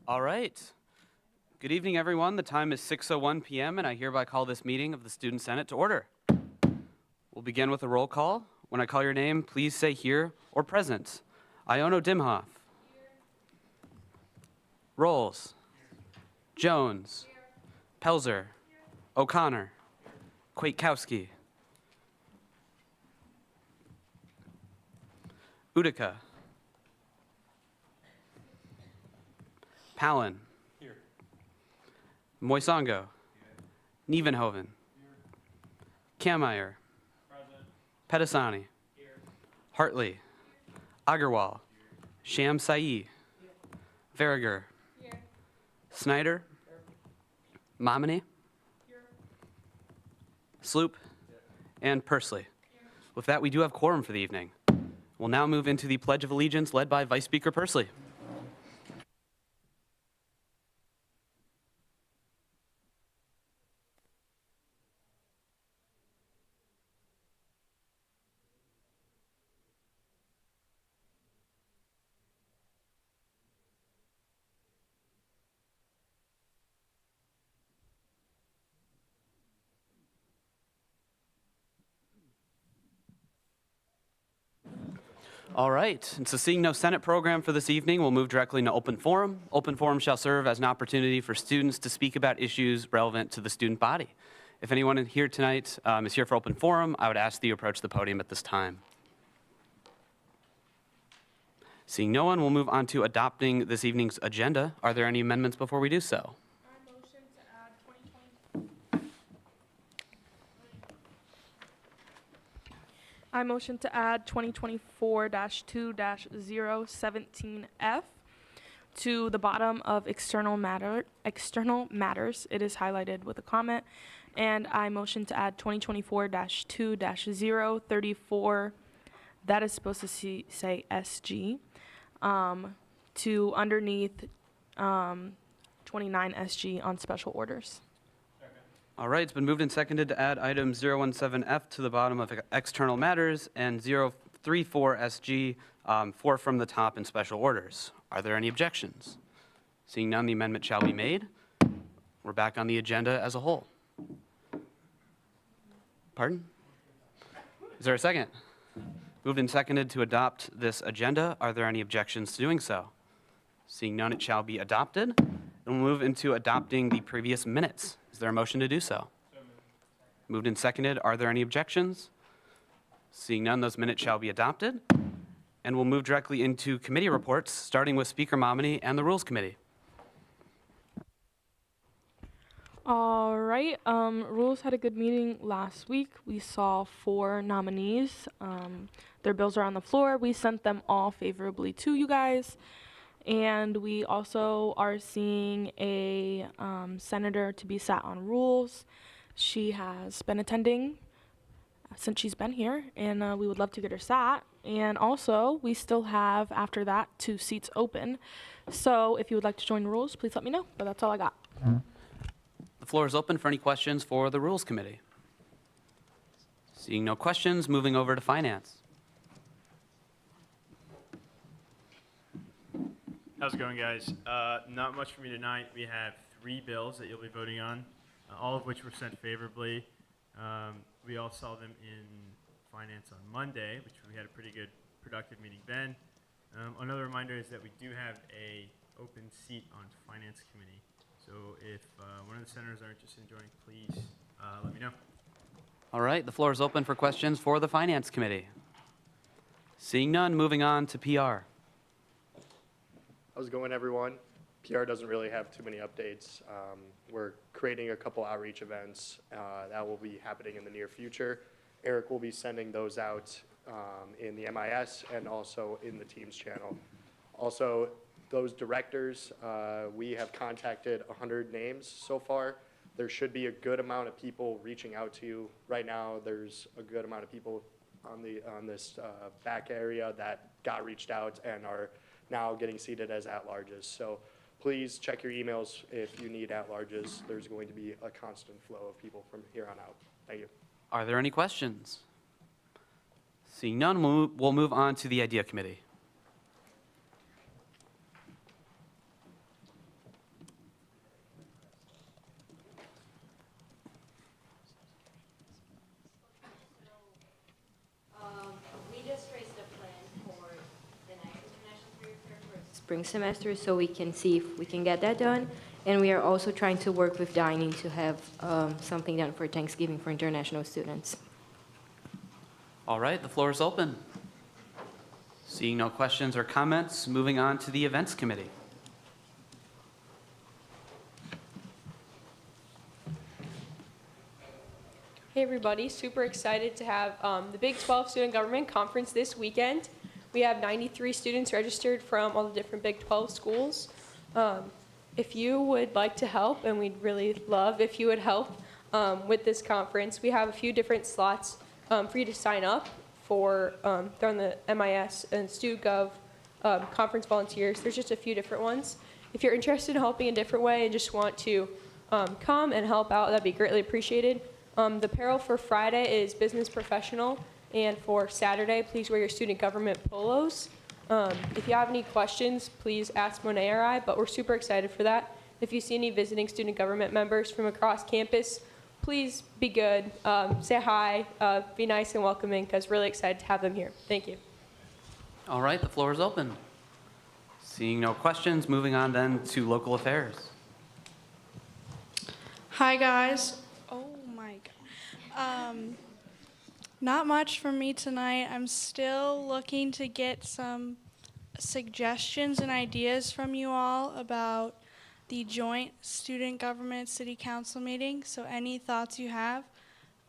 All right. Good evening, everyone. The time is 6:01 p.m., and I hereby call this meeting of the Student Senate to order. We'll begin with a roll call. When I call your name, please say here or present. Iono Dimhoff. Here. Rolls. Here. Jones. Here. Pelzer. Here. O'Connor. Here. Kwiatkowski. Utica. Palin. Here. Moisango. Here. Nievenhoven. Here. Kameyer. Present. Pedisani. Here. Hartley. Here. Agarwal. Here. Sham Sai. Here. Verriger. Here. Snyder. Here. Momini. Here. Sloop. Here. And Pursley. Here. With that, we do have quorum for the evening. We'll now move into the Pledge of Allegiance led by Vice Speaker Pursley. All right, and so seeing no Senate program for this evening, we'll move directly into open forum. Open forum shall serve as an opportunity for students to speak about issues relevant to the student body. If anyone in here tonight is here for open forum, I would ask that you approach the podium at this time. Seeing no one, we'll move on to adopting this evening's agenda. Are there any amendments before we do so? I motion to add 2024-2-017F to the bottom of external matters. It is highlighted with a comment. And I motion to add 2024-2-034, that is supposed to say SG, to underneath 29 SG on special orders. All right, it's been moved and seconded to add item 017F to the bottom of external matters and 034SG, 4 from the top in special orders. Are there any objections? Seeing none, the amendment shall be made. We're back on the agenda as a whole. Pardon? Is there a second? Moved and seconded to adopt this agenda. Are there any objections to doing so? Seeing none, it shall be adopted. And we'll move into adopting the previous minutes. Is there a motion to do so? Moved and seconded. Are there any objections? Seeing none, those minutes shall be adopted. And we'll move directly into committee reports, starting with Speaker Momini and the Rules Committee. All right, Rules had a good meeting last week. We saw 4 nominees. Their bills are on the floor. We sent them all favorably to you guys. And we also are seeing a senator to be sat on Rules. She has been attending since she's been here, and we would love to get her sat. And also, we still have, after that, 2 seats open. So if you would like to join Rules, please let me know. But that's all I got. The floor is open for any questions for the Rules Committee. Seeing no questions, moving over to Finance. How's it going, guys? Not much for me tonight. We have 3 bills that you'll be voting on, all of which were sent favorably. We all saw them in Finance on Monday, which we had a pretty good, productive meeting then. Another reminder is that we do have a open seat on Finance Committee. So if one of the senators are interested in joining, please let me know. All right, the floor is open for questions for the Finance Committee. Seeing none, moving on to PR. How's it going, everyone? PR doesn't really have too many updates. We're creating a couple outreach events that will be happening in the near future. Eric will be sending those out in the MIS and also in the Teams channel. Also, those directors, we have contacted 100 names so far. There should be a good amount of people reaching out to you. Right now, there's a good amount of people on this back area that got reached out and are now getting seated as at-larges. So please check your emails if you need at-larges. There's going to be a constant flow of people from here on out. Thank you. Are there any questions? Seeing none, we'll move on to the Idea Committee. spring semester, so we can see if we can get that done. And we are also trying to work with dining to have something done for Thanksgiving for international students. All right, the floor is open. Seeing no questions or comments, moving on to the events committee. Hey everybody, super excited to have the Big 12 Student Government Conference this weekend. We have 93 students registered from all the different Big 12 schools. If you would like to help, and we'd really love if you would help with this conference, we have a few different slots for you to sign up for on the MIS and stugov conference volunteers. There's just a few different ones. If you're interested in helping a different way and just want to come and help out, that'd be greatly appreciated. The apparel for Friday is business professional, and for Saturday, please wear your student government polos. If you have any questions, please ask Monet or I, but we're super excited for that. If you see any visiting student government members from across campus, please be good, say hi, be nice and welcoming, because we're really excited to have them here. Thank you. All right, the floor is open. Seeing no questions, moving on then to local affairs. Hi guys. Oh my god. Not much from me tonight. I'm still looking to get some suggestions and ideas from you all about the joint student government city council meeting. So any thoughts you have,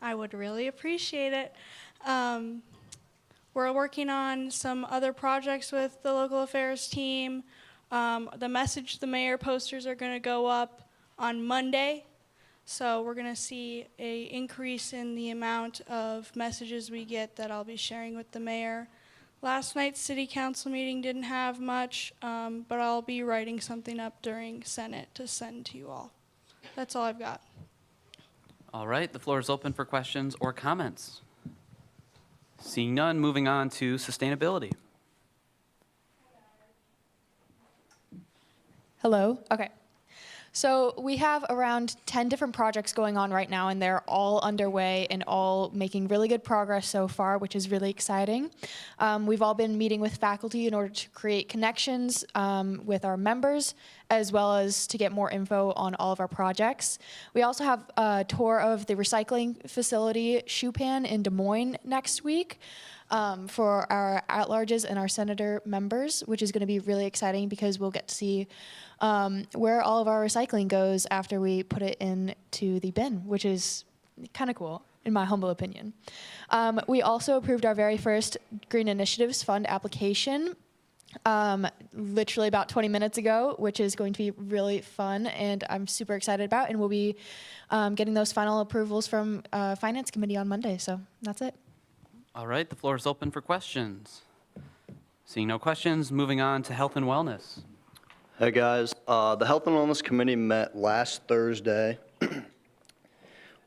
I would really appreciate it. We're working on some other projects with the local affairs team. The Message the Mayor posters are going to go up on Monday. So we're going to see an increase in the amount of messages we get that I'll be sharing with the mayor. Last night's city council meeting didn't have much, but I'll be writing something up during Senate to send to you all. That's all I've got. All right, the floor is open for questions or comments. Seeing none, moving on to sustainability. Hello. Okay. So we have around 10 different projects going on right now, and they're all underway and all making really good progress so far, which is really exciting. We've all been meeting with faculty in order to create connections with our members, as well as to get more info on all of our projects. We also have a tour of the recycling facility, Shupan, in Des Moines next week. For our at-larges and our senator members, which is going to be really exciting because we'll get to see where all of our recycling goes after we put it into the bin, which is kind of cool, in my humble opinion. We also approved our very first Green Initiatives Fund application literally about 20 minutes ago, which is going to be really fun and I'm super excited about, and we'll be getting those final approvals from Finance Committee on Monday, so that's it. All right, the floor is open for questions. Seeing no questions, moving on to health and wellness. Hey guys, the Health and Wellness Committee met last Thursday.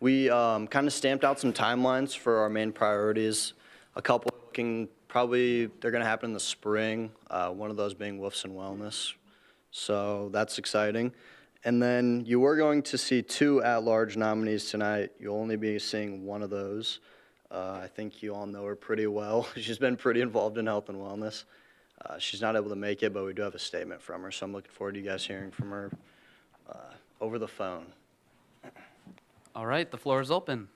We kind of stamped out some timelines for our main priorities. A couple looking, probably they're going to happen in the spring, one of those being Woofs and Wellness. So that's exciting. And then you were going to see 2 at-large nominees tonight. You'll only be seeing one of those. I think you all know her pretty well. She's been pretty involved in health and wellness. She's not able to make it, but we do have a statement from her, so I'm looking forward to you guys hearing from her over the phone. All right, the floor is open.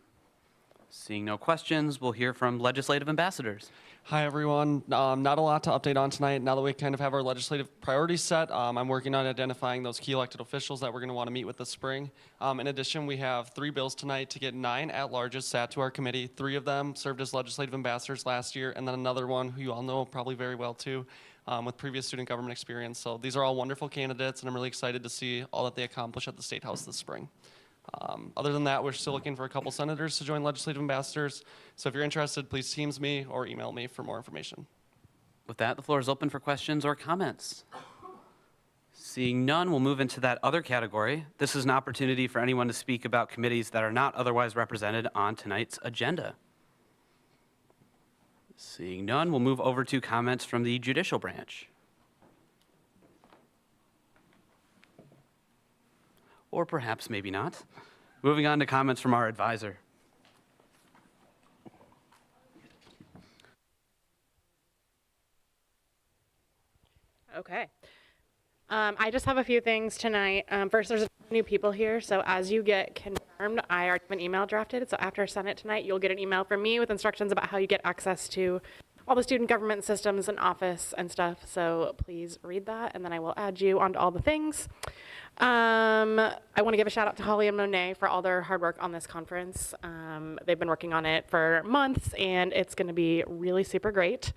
Seeing no questions, we'll hear from legislative ambassadors. Hi, everyone. Not a lot to update on tonight. Now that we kind of have our legislative priorities set, I'm working on identifying those key elected officials that we're going to want to meet with this spring. In addition, we have 3 bills tonight to get 9 at-larges sat to our committee. 3 of them served as legislative ambassadors last year, and then another one who you all know probably very well too, with previous student government experience. So these are all wonderful candidates, and I'm really excited to see all that they accomplish at the State House this spring. Other than that, we're still looking for a couple senators to join legislative ambassadors. So if you're interested, please Teams me or email me for more information. With that, the floor is open for questions or comments. Seeing none, we'll move into that other category. This is an opportunity for anyone to speak about committees that are not otherwise represented on tonight's agenda. Seeing none, we'll move over to comments from the judicial branch. Or perhaps maybe not. Moving on to comments from our advisor. Okay. I just have a few things tonight. First, there's new people here, so as you get confirmed, I already have an email drafted. So after I send it tonight, you'll get an email from me with instructions about how you get access to all the student government systems and office and stuff. So please read that, and then I will add you onto all the things. I want to give a shout out to Holly and Monet for all their hard work on this conference. They've been working on it for months, and it's going to be really super great.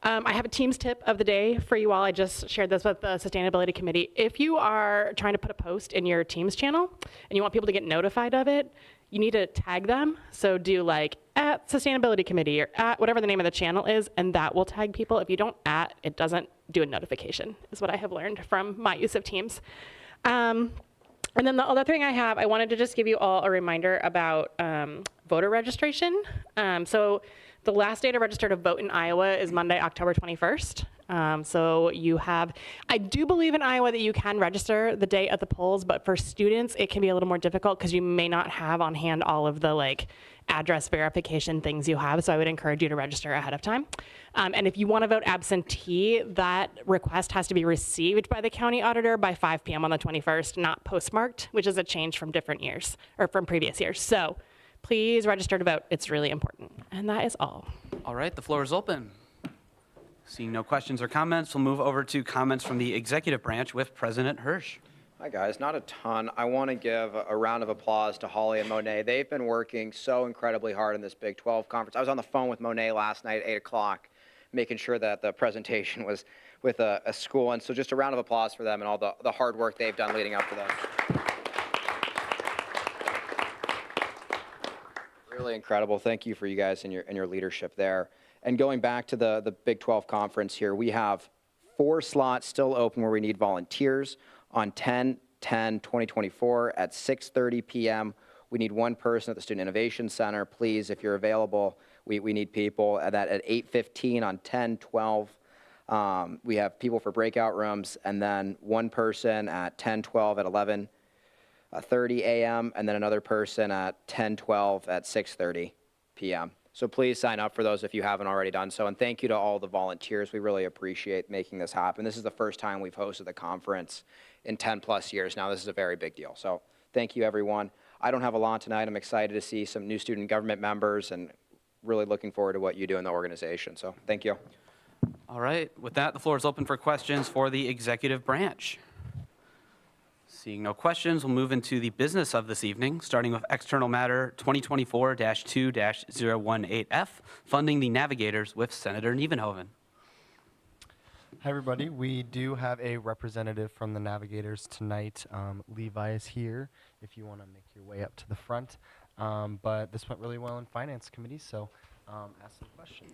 I have a Teams tip of the day for you all. I just shared this with the Sustainability Committee. If you are trying to put a post in your Teams channel and you want people to get notified of it, you need to tag them. So do like at Sustainability Committee or at whatever the name of the channel is, and that will tag people. If you don't at, it doesn't do a notification, is what I have learned from my use of Teams. And then the other thing I wanted to just give you all a reminder about voter registration. So the last day to register to vote in Iowa is Monday, October 21st. So I do believe in Iowa that you can register the day at the polls, but for students, it can be a little more difficult because you may not have on hand all of the address verification things you have. So I would encourage you to register ahead of time. And if you want to vote absentee, that request has to be received by the county auditor by 5 p.m. on the 21st, not postmarked, which is a change from different years or from previous years. So please register to vote. It's really important. And that is all. All right, the floor is open. Seeing no questions or comments, we'll move over to comments from the executive branch with President Hirsch. Hi, guys. Not a ton. I want to give a round of applause to Holly and Monet. They've been working so incredibly hard in this Big 12 conference. I was on the phone with Monet last night at 8 o'clock, making sure that the presentation was with a school. And so just a round of applause for them and all the hard work they've done leading up to this. Really incredible. Thank you for you guys and your leadership there. And going back to the Big 12 conference here, we have 4 slots still open where we need volunteers on 10/10/2024 at 6:30 p.m. We need 1 person at the Student Innovation Center. Please, if you're available, we need people. At 8:15 on 10/12. We have people for breakout rooms, and then 1 person at 10/12 at 11:30 a.m., and then another person at 10/12 at 6:30 p.m. So please sign up for those if you haven't already done so. And thank you to all the volunteers. We really appreciate making this happen. This is the first time we've hosted the conference in 10 plus years now. This is a very big deal. So thank you, everyone. I don't have a lot tonight. I'm excited to see some new student government members and really looking forward to what you do in the organization. So thank you. All right, with that, the floor is open for questions for the executive branch. Seeing no questions, we'll move into the business of this evening, starting with External Matter 2024-2-018F, funding the navigators with Senator Nievenhoven. Hi, everybody. We do have a representative from the navigators tonight. Levi is here if you want to make your way up to the front. But this went really well in Finance Committee, so ask some questions.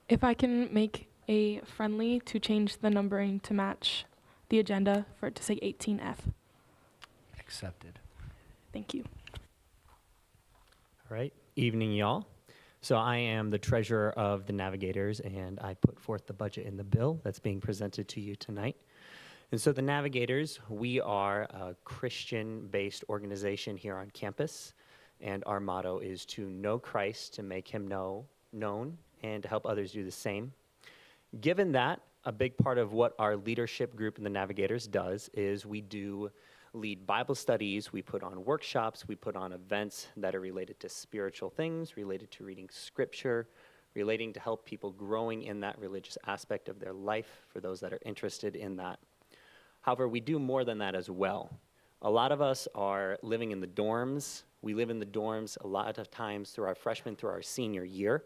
If I can make a friendly to change the numbering to match the agenda for it to say 18F. Accepted. Thank you. All right. Evening, y'all. So I am the treasurer of the Navigators, and I put forth the budget in the bill that's being presented to you tonight. And so the Navigators, we are a Christian-based organization here on campus, and our motto is to know Christ, to make him known, and to help others do the same. Given that, a big part of what our leadership group in the Navigators does is we do lead Bible studies, we put on workshops, we put on events that are related to spiritual things, related to reading scripture, relating to help people growing in that religious aspect of their life for those that are interested in that. However, we do more than that as well. A lot of us are living in the dorms. We live in the dorms a lot of times through our freshman, through our senior year.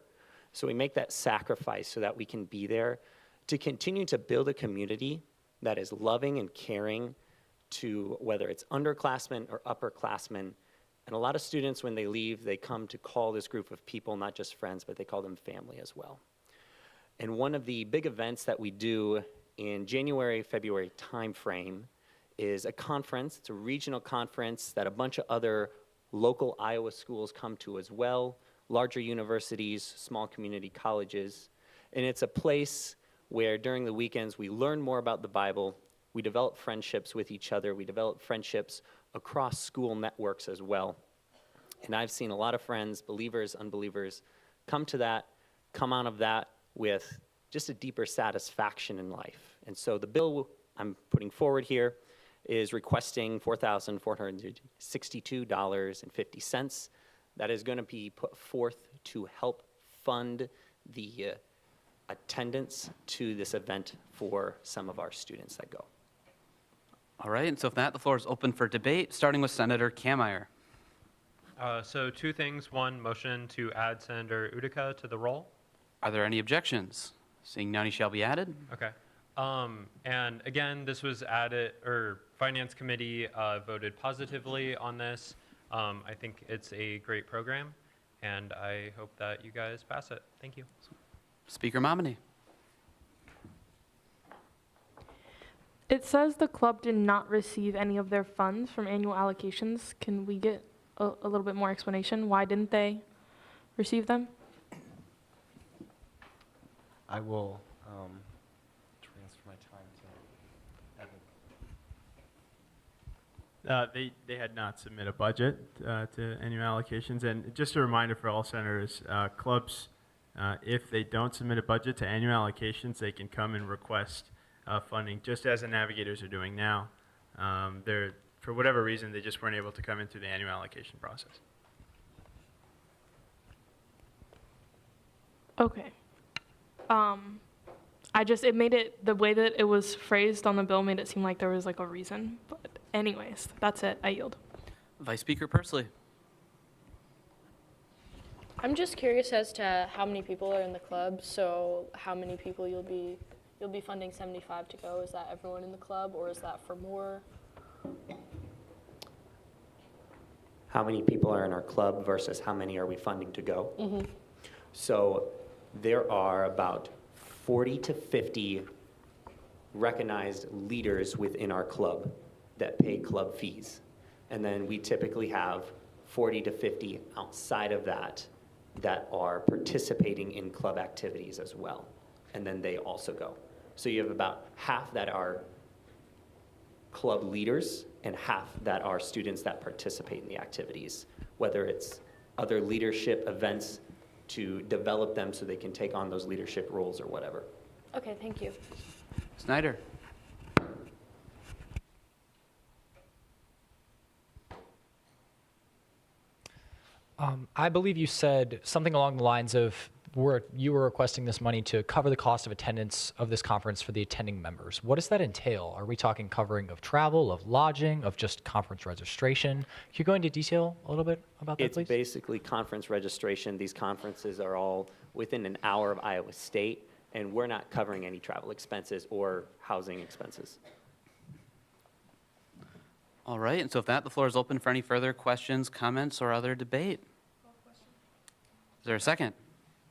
So we make that sacrifice so that we can be there to continue to build a community that is loving and caring to whether it's underclassmen or upperclassmen. And a lot of students, when they leave, they come to call this group of people not just friends, but they call them family as well. And one of the big events that we do in January, February timeframe is a conference. It's a regional conference that a bunch of other local Iowa schools come to as well, larger universities, small community colleges. And it's a place where during the weekends we learn more about the Bible. We develop friendships with each other. We develop friendships across school networks as well. And I've seen a lot of friends, believers, unbelievers, come to that, come out of that with just a deeper satisfaction in life. And so the bill I'm putting forward here is requesting $4,462.50. That is going to be put forth to help fund the attendance to this event for some of our students that go. All right, and so if that, the floor is open for debate, starting with Senator Kammeier. So two things. One, motion to add Senator Utica to the roll. Are there any objections? Seeing none, he shall be added. Okay. And again, this was added, or Finance Committee voted positively on this. I think it's a great program, and I hope that you guys pass it. Thank you. Speaker Momini. It says the club did not receive any of their funds from annual allocations. Can we get a little bit more explanation? Why didn't they receive them? I will transfer my time to Evan. They had not submitted a budget to annual allocations. And just a reminder for all senators, clubs, if they don't submit a budget to annual allocations, they can come and request funding, just as the navigators are doing now. For whatever reason, they just weren't able to come in through the annual allocation process. Okay. It made it, the way that it was phrased on the bill made it seem like there was like a reason. But anyways, that's it. I yield. Vice Speaker Pursley. I'm just curious as to how many people are in the club. So how many people you'll be funding 75 to go? Is that everyone in the club, or is that for more? How many people are in our club versus how many are we funding to go? Mm-hmm. So there are about 40 to 50 recognized leaders within our club that pay club fees. And then we typically have 40 to 50 outside of that that are participating in club activities as well. And then they also go. So you have about half that are club leaders and half that are students that participate in the activities, whether it's other leadership events to develop them so they can take on those leadership roles or whatever. Okay, thank you. Snyder. I believe you said something along the lines of you were requesting this money to cover the cost of attendance of this conference for the attending members. What does that entail? Are we talking covering of travel, of lodging, of just conference registration? Can you go into detail a little bit about that, please? It's basically conference registration. These conferences are all within an hour of Iowa State, and we're not covering any travel expenses or housing expenses. All right, and so if that, the floor is open for any further questions, comments, or other debate. Is there a second?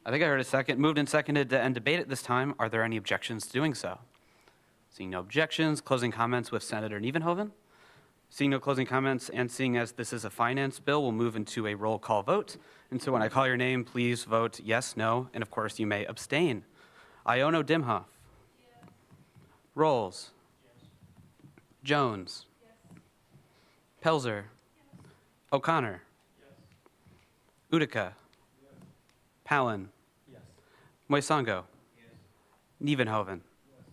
I think I heard a second. Moved and seconded to end debate at this time. Are there any objections to doing so? Seeing no objections, closing comments with Senator Nievenhoven. Seeing no closing comments and seeing as this is a finance bill, we'll move into a roll call vote. And so when I call your name, please vote yes, no, and of course you may abstain. Iono Dimhoff. Yes. Rolls. Yes. Jones. Yes. Pelzer. Yes. O'Connor. Yes. Utica. Palin. Yes. Moisango. Yes. Nievenhoven. Yes.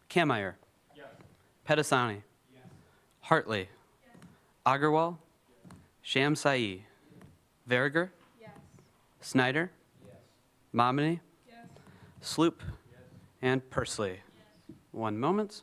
Kammeier. Yes. Pedasani. Yes. Hartley. Yes. Agarwal. Yes. Shamsai. Yes. Verriger. Yes. Snyder. Yes. Momini. Yes. Sloop. Yes. And Pursley. Yes. 1 moment.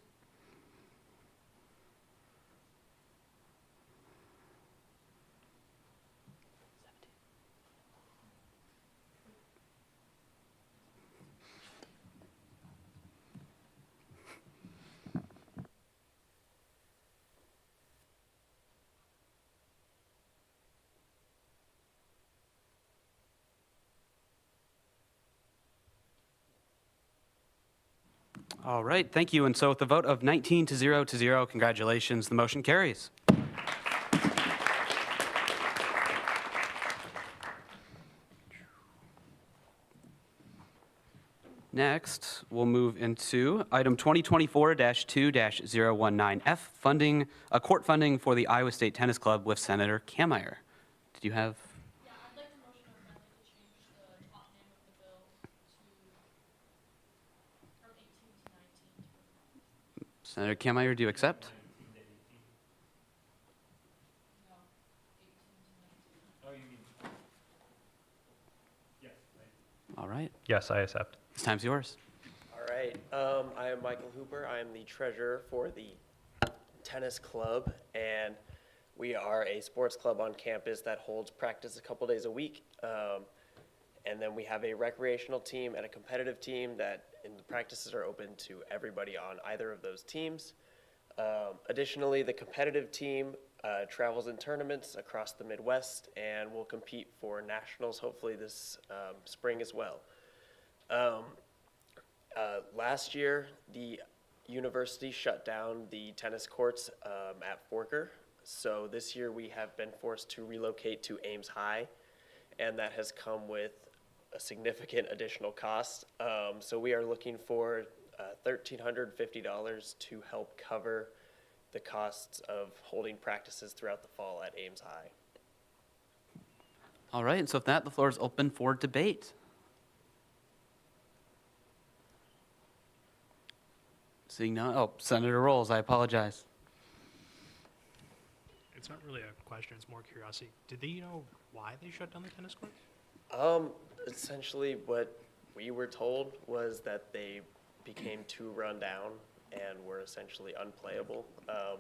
All right, thank you. And so with the vote of 19 to 0, congratulations, the motion carries. Next, we'll move into item 2024-2-019F, funding, court funding for the Iowa State Tennis Club with Senator Kammeier. Did you have? Yeah, I'd like to motion to amend it to change the top name of the bill to from 18 to 19. Senator Kameyer, do you accept? All right. Yes, I accept. This time's yours. All right. I am Michael Hooper. I am the treasurer for the tennis club, and we are a sports club on campus that holds practice a couple days a week. And then we have a recreational team and a competitive team that in the practices are open to everybody on either of those teams. Additionally, the competitive team travels in tournaments across the Midwest and will compete for nationals hopefully this spring as well. Last year, the university shut down the tennis courts at Forker. So this year we have been forced to relocate to Ames High, and that has come with a significant additional cost. So we are looking for $1,350 to help cover the costs of holding practices throughout the fall at Ames High. All right, and so with that, the floor is open for debate. Seeing none, oh, Senator Rolls, I apologize. It's not really a question, it's more curiosity. Did they know why they shut down the tennis courts? Essentially what we were told was that they became too run down and were essentially unplayable.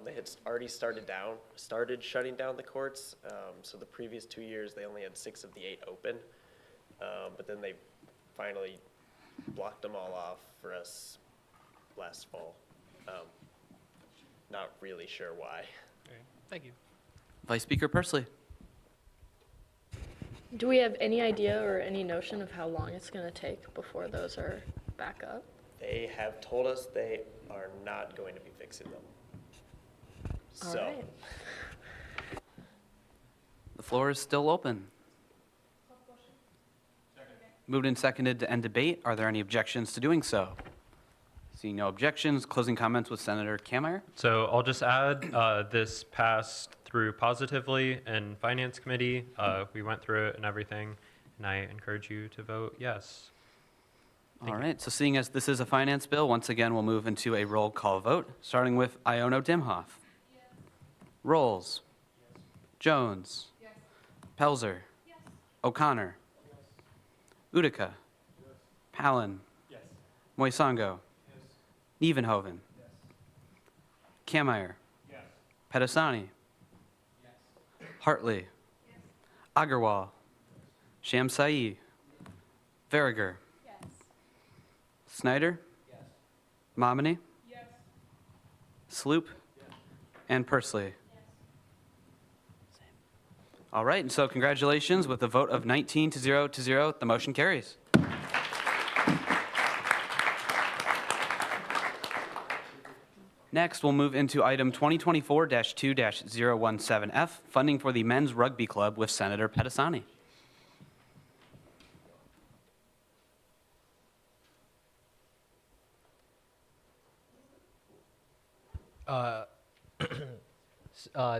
They had already started shutting down the courts. So the previous 2 years, they only had 6 of the 8 open. But then they finally blocked them all off for us last fall. Not really sure why. Okay, thank you. Vice Speaker Pursley. Do we have any idea or any notion of how long it's going to take before those are back up? They have told us they are not going to be fixing them. All So, right. The floor is still open. Moved and seconded to end debate. Are there any objections to doing so? Seeing no objections, closing comments with Senator Kameyer. So I'll just add, this passed through positively in Finance Committee. We went through it and everything, and I encourage you to vote yes. All right, so seeing as this is a finance bill, once again, we'll move into a roll call vote, starting with Iono Dimhoff. Rolls. Jones. Pelzer. O'Connor. Utica. Palin. Moisango. Nievenhoven. Kameyer. Pedasani. Hartley. Agarwal. Shamsai. Verriger. Snyder? Yes. Momini? Yes. Sloop? Yes. And Pursley? Yes. All right, and so congratulations. With a vote of 19 to 0 to 0, the motion carries. Next, we'll move into item 2024-2-017F, funding for the men's rugby club with Senator Pedasani.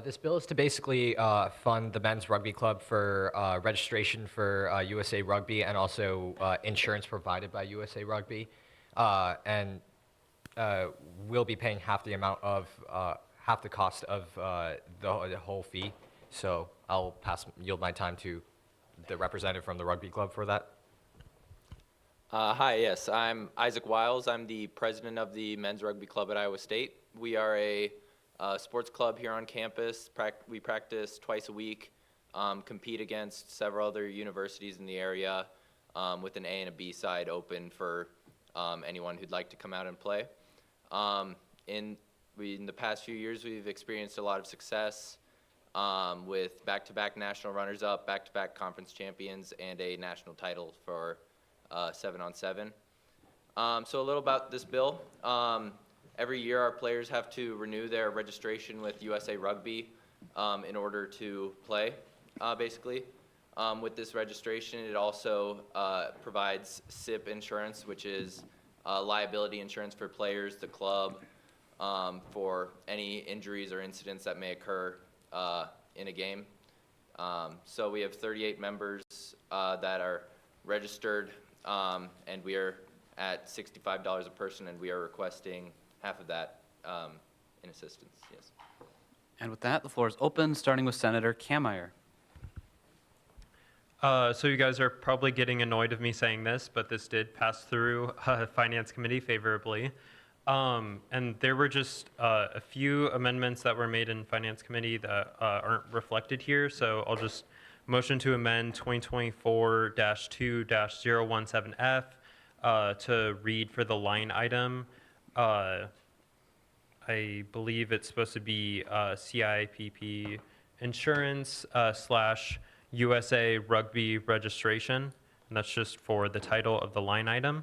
This bill is to basically fund the men's rugby club for registration for USA Rugby and also insurance provided by USA Rugby. And we'll be paying half the amount of, half the cost of the whole fee. So I'll yield my time to the representative from the rugby club for that. Hi, yes, I'm Isaac Wiles. I'm the president of the men's rugby club at Iowa State. We are a sports club here on campus. We practice twice a week, compete against several other universities in the area with an A and a B side open for anyone who'd like to come out and play. In the past few years, we've experienced a lot of success with back-to-back national runners-up, back-to-back conference champions, and a national title for 7-on-7. So a little about this bill. Every year our players have to renew their registration with USA Rugby in order to play, basically. With this registration, it also provides SIP insurance, which is liability insurance for players, the club, for any injuries or incidents that may occur in a game. So we have 38 members that are registered, and we are at $65 a person, and we are requesting half of that in assistance, yes. And with that, the floor is open, starting with Senator Kameyer. So you guys are probably getting annoyed of me saying this, but this did pass through Finance Committee favorably. And there were just a few amendments that were made in Finance Committee that aren't reflected here. So I'll just motion to amend 2024-2-017F to read for the line item. I believe it's supposed to be CIPP insurance / USA rugby registration, and that's just for the title of the line item.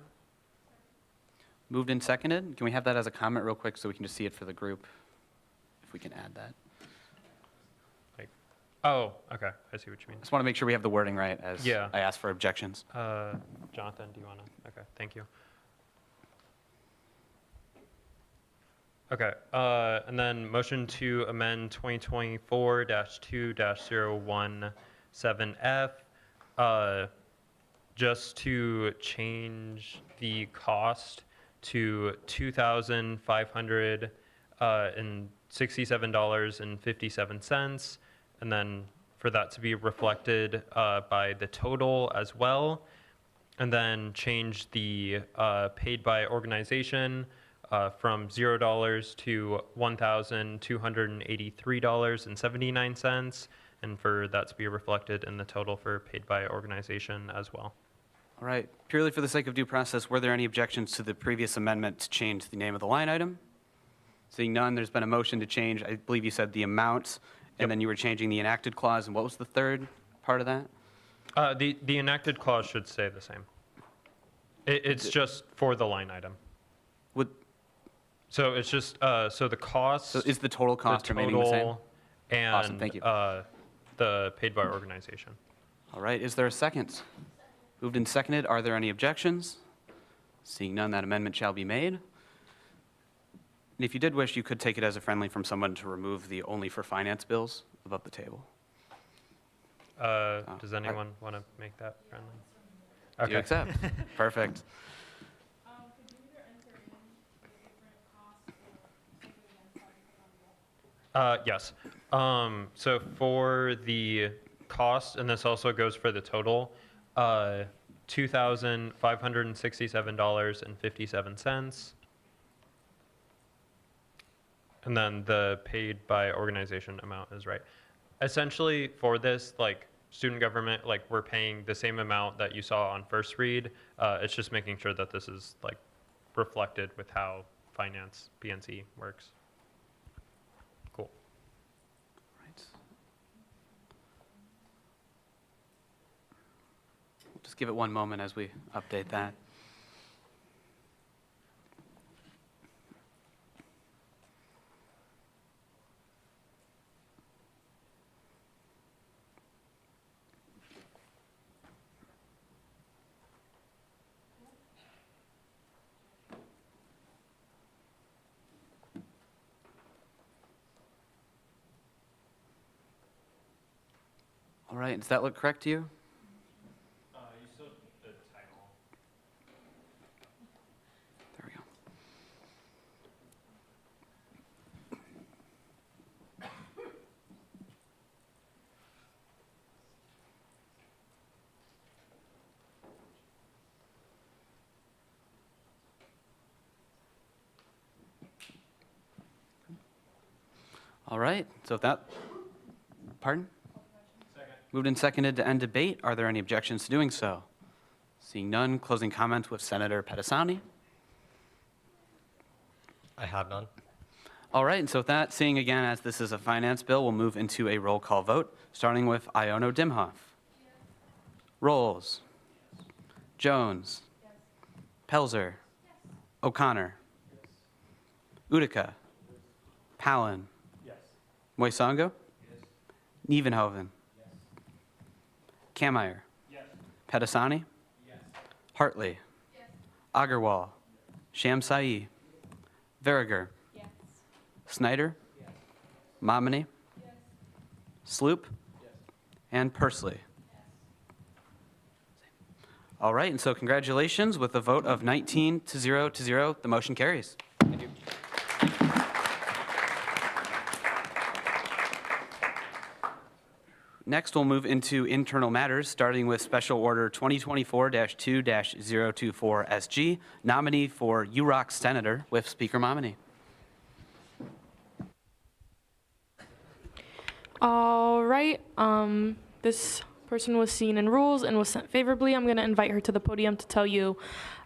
Moved and seconded. Can we have that as a comment real quick so we can just see it for the group? If we can add that. Oh, okay. I see what you mean. Just want to make sure we have the wording right as Yeah. I ask for objections. Jonathan, do you want to? Okay, thank you. Okay, and then motion to amend 2024-2-017F, just to change the cost to $2,567.57, and then for that to be reflected by the total as well, and then change the paid by organization from $0 to $1,283.79, and for that to be reflected in the total for paid by organization as well. All right. Purely for the sake of due process, were there any objections to the previous amendment to change the name of the line item? Seeing none, there's been a motion to change, I believe you said the amount, and then you were changing the enacted clause, and what was the third part of that? The enacted clause should stay the same. It's just for the line item. So it's just, so the cost. So is the total cost remaining the same? And Awesome, thank you. the paid by organization. All right, is there a second? Moved and seconded, are there any objections? Seeing none, that amendment shall be made. And if you did wish, you could take it as a friendly from someone to remove the only for finance bills above the table. Does anyone want to make that friendly? Do you accept? Perfect. Yes. So for the cost, and this also goes for the total, $2,567.57. And then the paid by organization amount is right. Essentially for this, like student government, like we're paying the same amount that you saw on first read. It's just making sure that this is like reflected with how finance PNC works. Cool. Right. We'll just give it one moment as we update that. All right, does that look correct to you? You still the title. There we go. All right, so if that, pardon? Moved and seconded to end debate. Are there any objections to doing so? Seeing none, closing comments with Senator Pedisani. I have none. All right, and so with that, seeing again as this is a finance bill, we'll move into a roll call vote, starting with Iono Dimhoff. Rolls. Jones. Pelzer. O'Connor. Utica. Palin. Moisango. Nievenhoven. Kameyer. Pedisani. Hartley. Agarwal. Shamsai. Verriger. Snyder. Momini. Sloop. And Pursley. All right, and so congratulations with a vote of 19 to 0 to 0. The motion carries. Thank you. Next, we'll move into internal matters, starting with Special Order 2024-2-024 SG, nominee for UROC Senator with Speaker Momini. All right. This person was seen in rules and was sent favorably. I'm going to invite her to the podium to tell you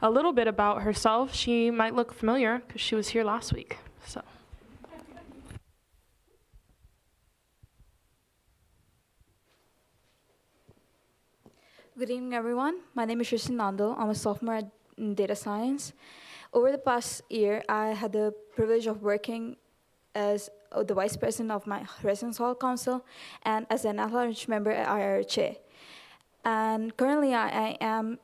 a little bit about herself. She might look familiar because she was here last week. So. Good evening, everyone. My name is Tristan Nando. I'm a sophomore in data science. Over the past year, I had the privilege of working as the vice president of my residence hall council and as an at-large member at IRHA. And currently, I am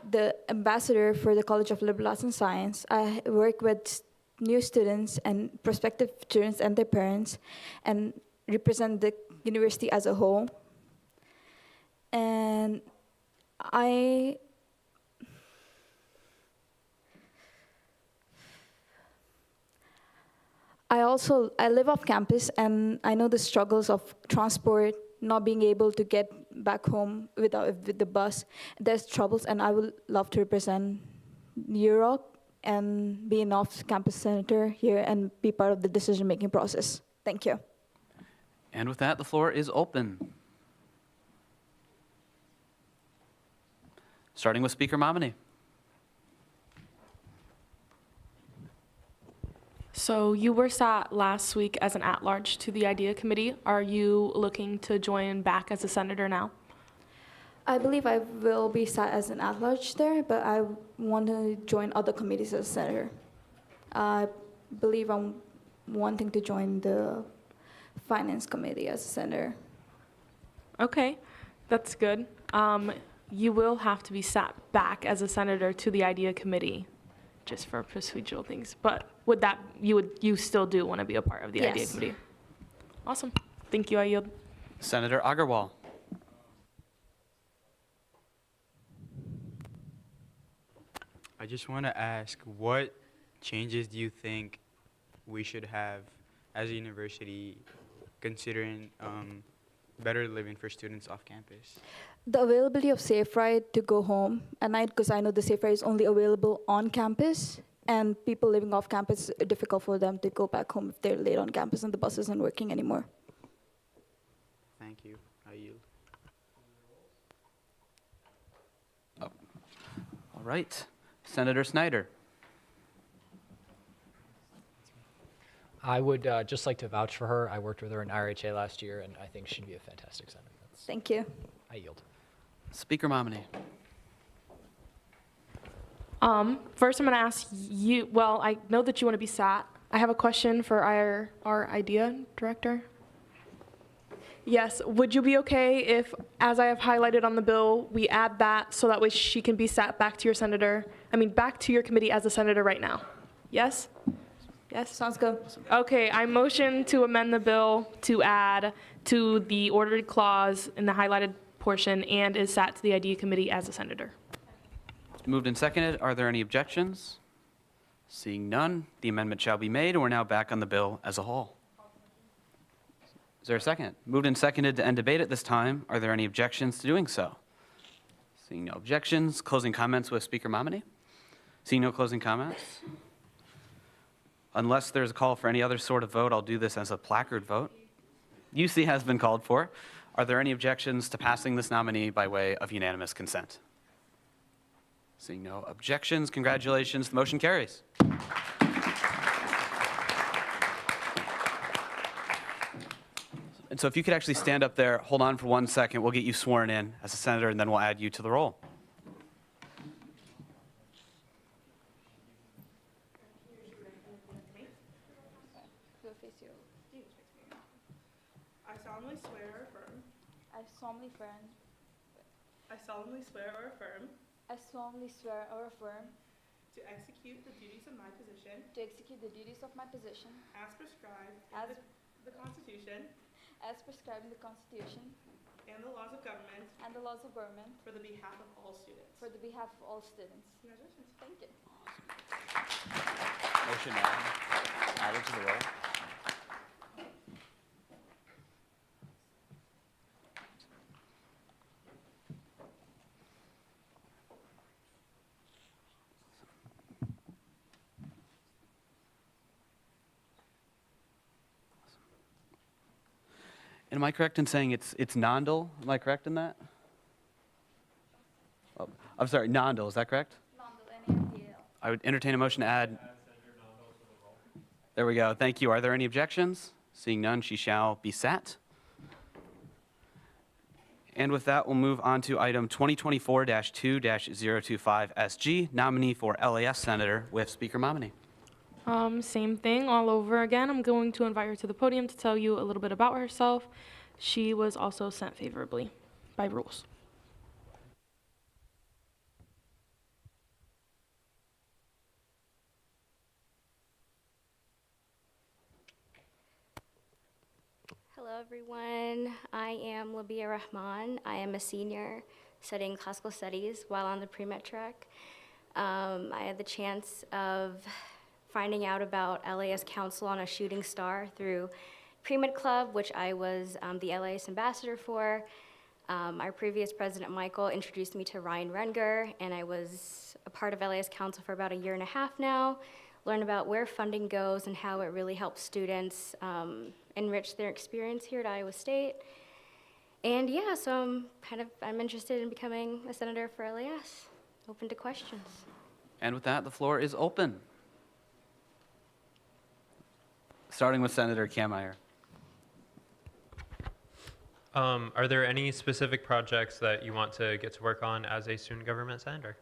the ambassador for the College of Liberal Arts and Science. I work with new students and prospective students and their parents and represent the university as a whole. And I live off campus, and I know the struggles of transport, not being able to get back home with the bus. There's troubles, and I would love to represent UROC and be an off-campus senator here and be part of the decision-making process. Thank you. And with that, the floor is open. Starting with Speaker Momini. So you were sat last week as an at-large to the IDEA Committee. Are you looking to join back as a senator now? I believe I will be sat as an at-large there, but I want to join other committees as a senator. I believe I'm wanting to join the Finance Committee as a senator. Okay, that's good. You will have to be sat back as a senator to the IDEA Committee, just for procedural things. But you still do want to be a part of the IDEA Committee? Awesome. Thank you. I yield. Senator Agarwal. I just want to ask, what changes do you think we should have as a university considering better living for students off campus? The availability of Safe Ride to go home at night, because I know the Safe Ride is only available on campus, and people living off campus, it's difficult for them to go back home if they're late on campus and the bus isn't working anymore. Thank you. I yield. All right. Senator Snyder. I would just like to vouch for her. I worked with her in IRHA last year, and I think she'd be a fantastic senator. Thank you. I yield. Speaker Momini. First, I'm going to ask you, well, I know that you want to be sat. I have a question for our IDEA director. Yes, would you be okay if, as I have highlighted on the bill, we add that so that way she can be sat back to back to your committee as a senator right now? Yes? Yes? Sounds good. Okay, I motion to amend the bill to add to the ordered clause in the highlighted portion and is sat to the IDEA Committee as a senator. Moved and seconded. Are there any objections? Seeing none, the amendment shall be made, and we're now back on the bill as a whole. Is there a second? Moved and seconded to end debate at this time. Are there any objections to doing so? Seeing no objections, closing comments with Speaker Momini. Seeing no closing comments. Unless there's a call for any other sort of vote, I'll do this as a placard vote. UC has been called for. Are there any objections to passing this nominee by way of unanimous consent? Seeing no objections, congratulations, the motion carries. And so if you could actually stand up there, hold on for 1 second, we'll get you sworn in as a senator, and then we'll add you to the roll. I solemnly swear or affirm. I solemnly swear. I solemnly swear or affirm. I solemnly swear or affirm. To execute the duties of my position. To execute the duties of my position. As prescribed As in the Constitution. As prescribed in the Constitution. And the laws of government. And the laws of government. For the behalf of all students. For the behalf of all students. Congratulations. Thank you. Motion added to the roll. And am I correct in saying it's Nondal? Am I correct in that? Oh, I'm sorry, Nondal, is that correct? I would entertain a motion to add. There we go, thank you. Are there any objections? Seeing none, she shall be sat. And with that, we'll move on to item 2024-2-025 SG, nominee for LAS Senator with Speaker Momini. Same thing all over again. I'm going to invite her to the podium to tell you a little bit about herself. She was also sent favorably by rules. Hello everyone, I am Labia Rahman. I am a senior studying classical studies while on the pre-med track. I had the chance of finding out about LAS Council on a Shooting Star through Pre-Med Club, which I was the LAS ambassador for. Our previous president, Michael, introduced me to Ryan Renger, and I was a part of LAS Council for about 1.5 years now. Learn about where funding goes and how it really helps students enrich their experience here at Iowa State. And yeah, so I'm interested in becoming a senator for LAS. Open to questions. And with that, the floor is open. Starting with Senator Kammeier. Are there any specific projects that you want to get to work on as a student government senator?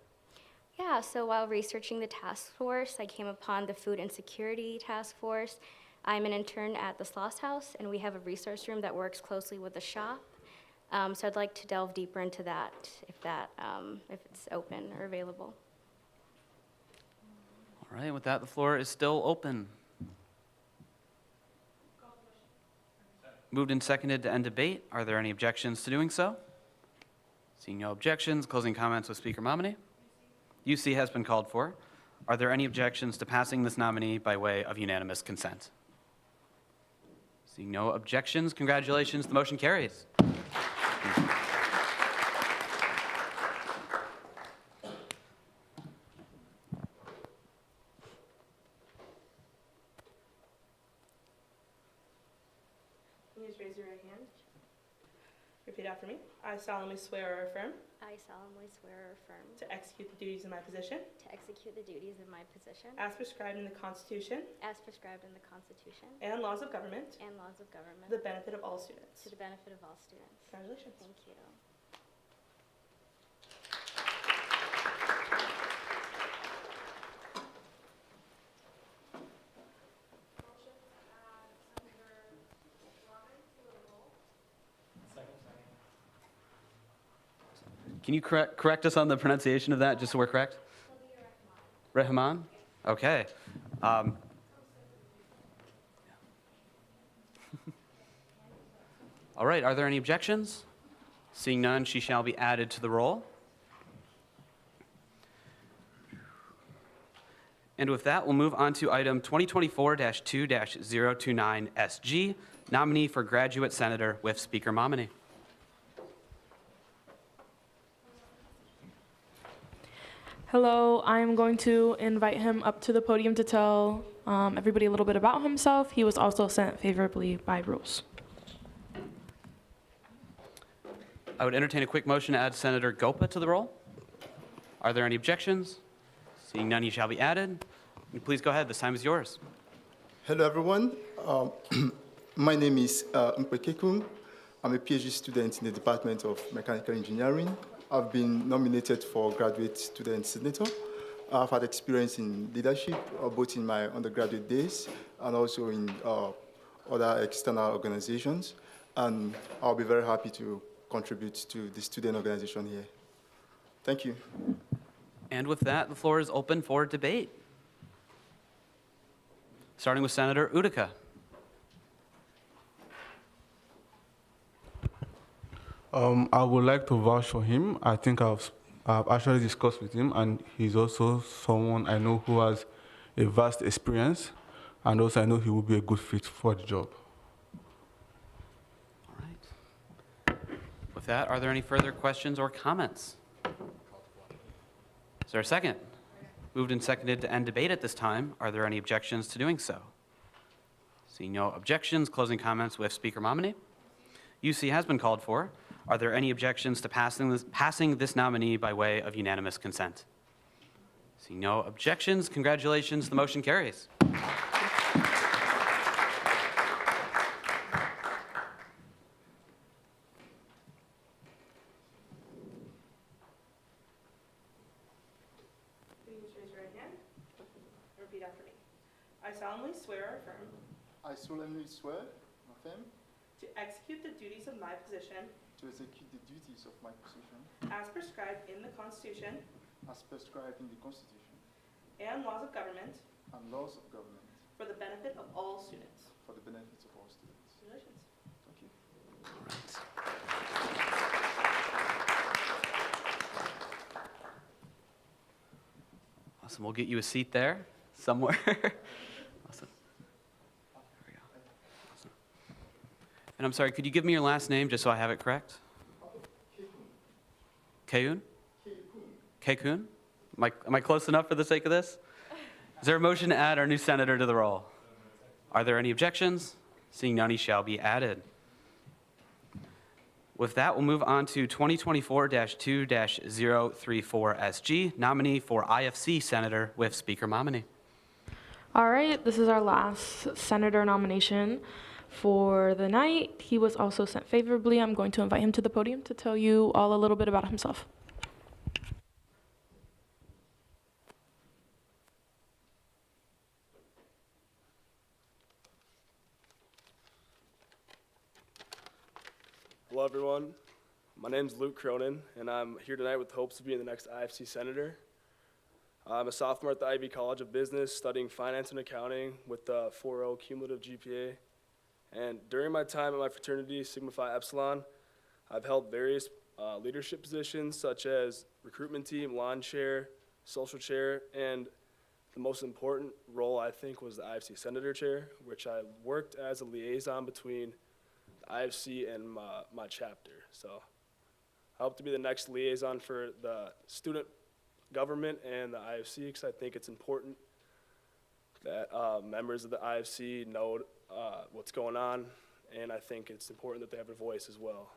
Yeah, so while researching the task force, I came upon the Food Insecurity Task Force. I'm an intern at the Sloss House, and we have a resource room that works closely with the shop. So I'd like to delve deeper into that, if it's open or available. All right, with that, the floor is still open. Moved and seconded to end debate. Are there any objections to doing so? Seeing no objections, closing comments with Speaker Momini. UC has been called for. Are there any objections to passing this nominee by way of unanimous consent? Seeing no objections, congratulations, the motion carries. Please raise your right hand. Repeat after me. I solemnly swear or affirm I solemnly swear or affirm to execute the duties of my position to execute the duties of my position as prescribed in the Constitution as prescribed in the Constitution and laws of government and laws of government for the benefit of all students. to the benefit of all students. Congratulations. Thank you. Can you correct us on the pronunciation of that, just so we're correct? Rahman? Okay. All right, are there any objections? Seeing none, she shall be added to the roll. And with that, we'll move on to item 2024-2-029 SG, nominee for graduate senator with Speaker Momini. Hello, I'm going to invite him up to the podium to tell everybody a little bit about himself. He was also sent favorably by rules. I would entertain a quick motion to add Senator Gopa to the roll. Are there any objections? Seeing none, he shall be added. Please go ahead, this time is yours. Hello, everyone. My name is Mpeke Kung. I'm a PhD student in the Department of Mechanical Engineering. I've been nominated for Graduate Student Senator. I've had experience in leadership, both in my undergraduate days and also in other external organizations. And I'll be very happy to contribute to the student organization here. Thank you. And with that, the floor is open for debate. Starting with Senator Utica. I would like to vouch for him. I think I've actually discussed with him, and he's also someone I know who has a vast experience, and also I know he will be a good fit for the job. All right. With that, are there any further questions or comments? Is there a second? Moved and seconded to end debate at this time. Are there any objections to doing so? Seeing no objections, closing comments with Speaker Momini. UC has been called for. Are there any objections to passing this nominee by way of unanimous consent? Seeing no objections, congratulations, the motion carries. Please raise your right hand. Repeat after me. I solemnly swear or affirm I solemnly swear, affirm, to execute the duties of my position to execute the duties of my position as prescribed in the Constitution as prescribed in the Constitution and laws of government and laws of government for the benefit of all students. for the benefit of all students. Congratulations. Thank you. Awesome, we'll get you a seat there somewhere. Awesome. There we go. Awesome. And I'm sorry, could you give me your last name just so I have it correct? Kayun? Kayun? Am I close enough for the sake of this? Is there a motion to add our new senator to the roll? Are there any objections? Seeing none, he shall be added. With that, we'll move on to 2024-2-034SG, nominee for IFC Senator with Speaker Momini. All right, this is our last senator nomination for the night. He was also sent favorably. I'm going to invite him to the podium to tell you all a little bit about himself. Hello, everyone. My name is Luke Cronin, and I'm here tonight with hopes of being the next IFC Senator. I'm a sophomore at the Ivy College of Business, studying finance and accounting with a 4.0 cumulative GPA. And during my time at my fraternity, Sigma Phi Epsilon, I've held various leadership positions such as recruitment team, lawn chair, social chair, and the most important role, I think, was the IFC Senator Chair, which I worked as a liaison between IFC and my chapter. So I hope to be the next liaison for the student government and the IFC, because I think it's important that members of the IFC know what's going on, and I think it's important that they have a voice as well.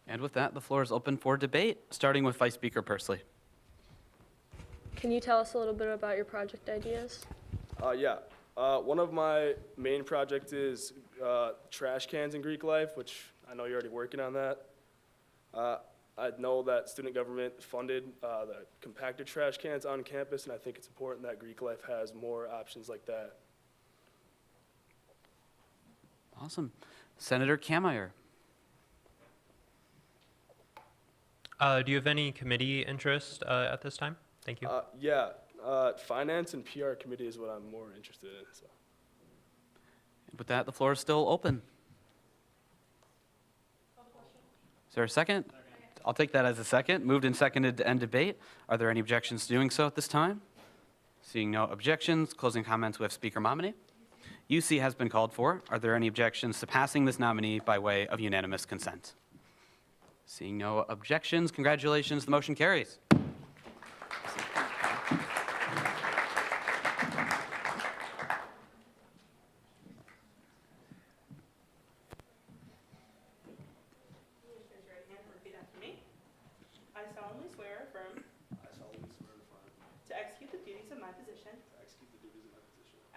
And with that, the floor is open for debate, starting with Vice Speaker Pursley. Can you tell us a little bit about your project ideas? Yeah. One of my main projects is trash cans in Greek life, which I know you're already working on that. I know that student government funded the compacted trash cans on campus, and I think it's important that Greek life has more options like that. Awesome. Senator Kameyer. Do you have any committee interest at this time? Thank you. Yeah, finance and PR committee is what I'm more interested in. So. With that, the floor is still open. Is there a second? I'll take that as a second. Moved and seconded to end debate. Are there any objections to doing so at this time? Seeing no objections, closing comments with Speaker Momini. UC has been called for. Are there any objections to passing this nominee by way of unanimous consent? Seeing no objections, congratulations, the motion carries.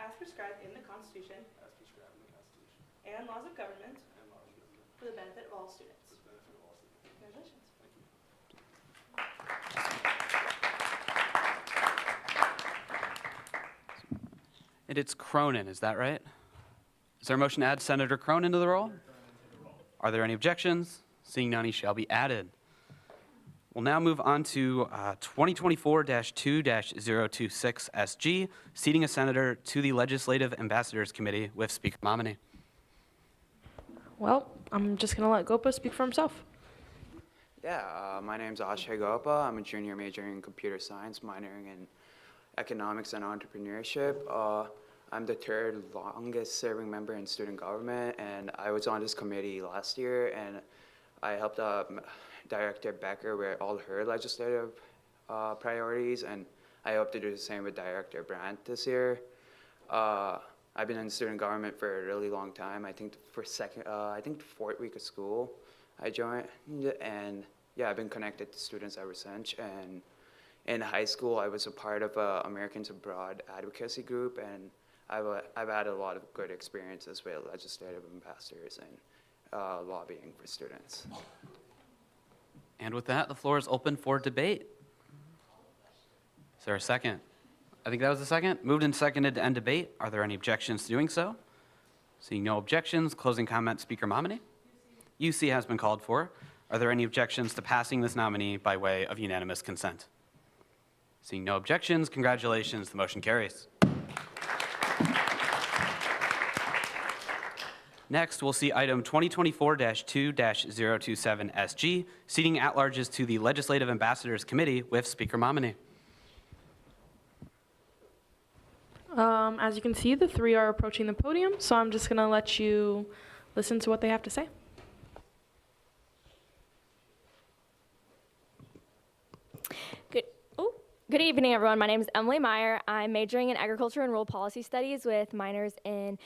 as prescribed in the Constitution and laws of government for the benefit of all students. Congratulations. And it's Cronin, is that right? Is there a motion to add Senator Cronin to the roll? Are there any objections? Seeing none, he shall be added. We'll now move on to 2024-2-026SG, seating a senator to the Legislative Ambassadors Committee with Speaker Momini. Well, I'm just going to let Gopa speak for himself. Yeah, my name's Ashay Gopa. I'm a junior majoring in computer science, minoring in economics and entrepreneurship. I'm the third longest serving member in student government, and I was on this committee last year, and I helped Director Becker with all her legislative priorities, and I hope to do the same with Director Brandt this year. I've been in student government for a really long time. I think I think the fourth week of school I joined, and yeah, I've been connected to students ever since. And in high school, I was a part of Americans Abroad advocacy group, and I've had a lot of good experiences with legislative ambassadors and lobbying for students. And with that, the floor is open for debate. Is there a second? I think that was the second. Moved and seconded to end debate. Are there any objections to doing so? Seeing no objections, closing comment, Speaker Momini. UC has been called for. Are there any objections to passing this nominee by way of unanimous consent? Seeing no objections, congratulations, the motion carries. Next, we'll see item 2024-2-027SG, seating at-larges to the Legislative Ambassadors Committee with Speaker Momini. As you can see, the three are approaching the podium, so I'm just going to let you listen to what they have to say. Good evening, everyone. My name is Emily Meyer. I'm majoring in agriculture and rural policy studies with minors in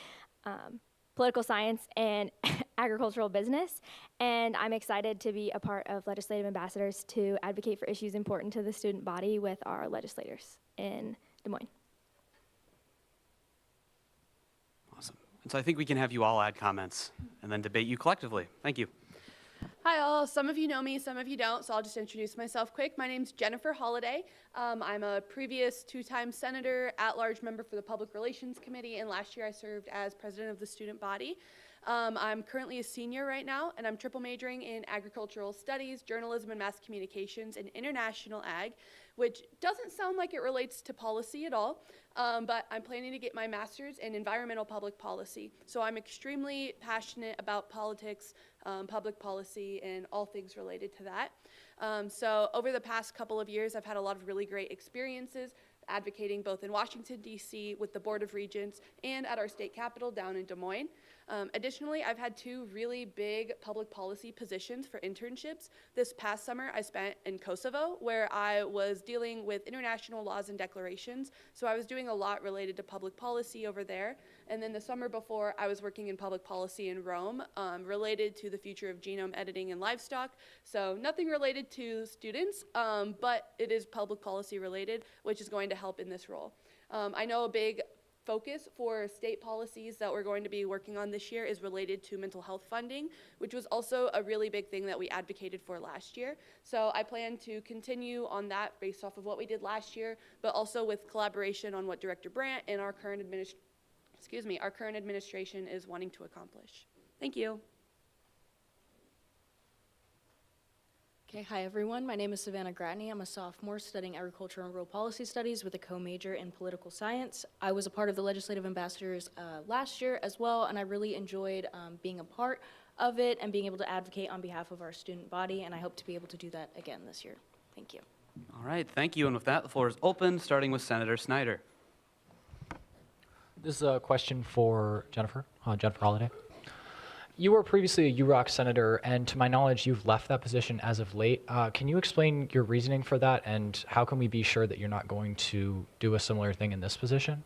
political science and agricultural business. And I'm excited to be a part of Legislative Ambassadors to advocate for issues important to the student body with our legislators in Des Moines. Awesome. And so I think we can have you all add comments and then debate you collectively. Thank you. Hi all, some of you know me, some of you don't, so I'll just introduce myself quick. My name's Jennifer Holliday. I'm a previous two-time senator, at-large member for the Public Relations Committee, and last year I served as president of the student body. I'm currently a senior right now, and I'm triple majoring in agricultural studies, journalism and mass communications, and international ag, which doesn't sound like it relates to policy at all, but I'm planning to get my master's in environmental public policy. So I'm extremely passionate about politics, public policy, and all things related to that. So over the past couple of years, I've had a lot of really great experiences advocating both in Washington, D.C. with the Board of Regents and at our state capitol down in Des Moines. Additionally, I've had two really big public policy positions for internships. This past summer, I spent in Kosovo, where I was dealing with international laws and declarations. So I was doing a lot related to public policy over there. And then the summer before, I was working in public policy in Rome, related to the future of genome editing in livestock. So nothing related to students, but it is public policy related, which is going to help in this role. I know a big focus for state policies that we're going to be working on this year is related to mental health funding, which was also a really big thing that we advocated for last year. So I plan to continue on that based off of what we did last year, but also with collaboration on what Director Brandt and our current administration is wanting to accomplish. Thank you. Okay, hi everyone. My name is Savannah Gratney. I'm a sophomore studying agriculture and rural policy studies with a co-major in political science. I was a part of the Legislative Ambassadors last year as well, and I really enjoyed being a part of it and being able to advocate on behalf of our student body, and I hope to be able to do that again this year. Thank you. All right, thank you. And with that, the floor is open, starting with Senator Snyder. This is a question for Jennifer Holliday. You were previously a UROC senator, and to my knowledge, you've left that position as of late. Can you explain your reasoning for that, and how can we be sure that you're not going to do a similar thing in this position?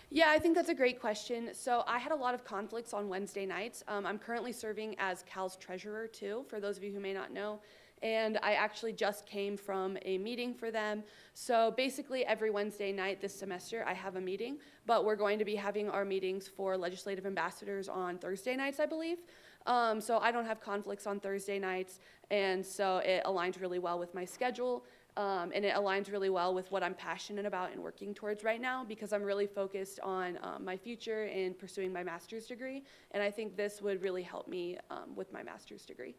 Yeah, I think that's a great question. So I had a lot of conflicts on Wednesday nights. I'm currently serving as Cal's treasurer too, for those of you who may not know. And I actually just came from a meeting for them. So basically every Wednesday night this semester I have a meeting, but we're going to be having our meetings for legislative ambassadors on Thursday nights, I believe. So I don't have conflicts on Thursday nights, and so it aligns really well with my schedule, and it aligns really well with what I'm passionate about and working towards right now, because I'm really focused on my future and pursuing my master's degree, and I think this would really help me with my master's degree.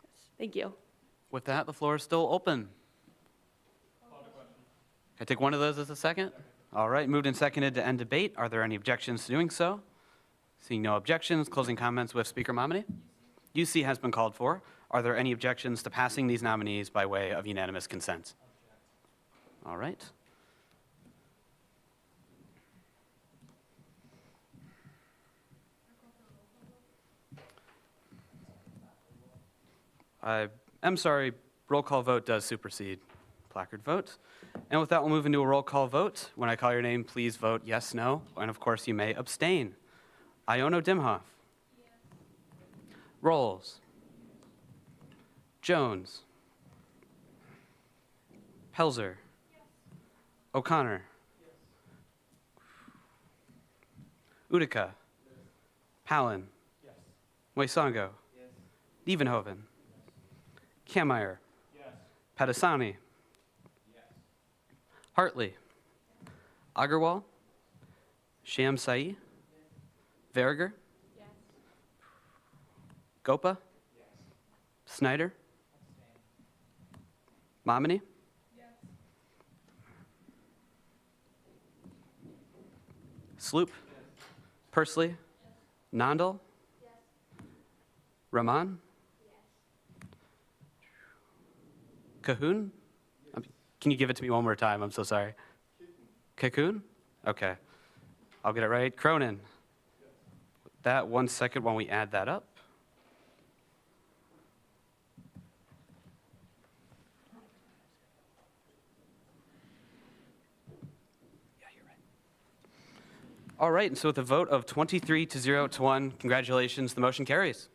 Yes. Thank you. With that, the floor is still open. Can I take one of those as a second? All right, moved and seconded to end debate. Are there any objections to doing so? Seeing no objections, closing comments with Speaker Momini. UC has been called for. Are there any objections to passing these nominees by way of unanimous consent? All right. I'm sorry, roll call vote does supersede. placard vote. And with that, we'll move into a roll call vote. When I call your name, please vote yes, no, and of course you may abstain. Iono Dimhoff. Rolls. Jones. Pelzer. O'Connor. Utica. Palin. Moisango. Nievenhoven. Kameyer. Pedasani. Hartley. Agarwal. Shamsai. Verger. Gopa. Snyder. Momini. Sloop. Pursley. Nondal. Rahman. Cahoon? Can you give it to me one more time? I'm so sorry. Cocoon? Okay. I'll get it right. Cronin. That 1 second while we add that up. Yeah, you're right. All right, and so with a vote of 23 to 0 to 1, congratulations, the motion carries.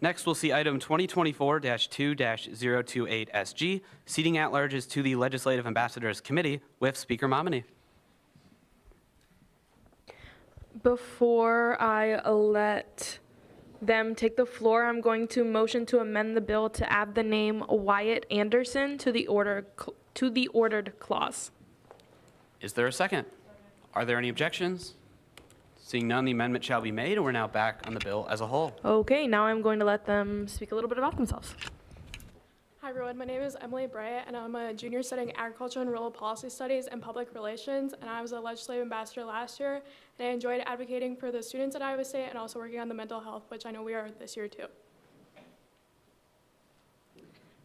Next, we'll see item 2024-2-028SG, seating at-larges to the Legislative Ambassadors Committee with Speaker Momini. Before I let them take the floor, I'm going to motion to amend the bill to add the name Wyatt Anderson to the ordered clause. Is there a second? Are there any objections? Seeing none, the amendment shall be made, and we're now back on the bill as a whole. Okay, now I'm going to let them speak a little bit about themselves. Hi everyone, my name is Emily Bryant and I'm a junior studying agriculture and rural policy studies and public relations, and I was a legislative ambassador last year, and I enjoyed advocating for the students at Iowa State and also working on the mental health, which I know we are this year too.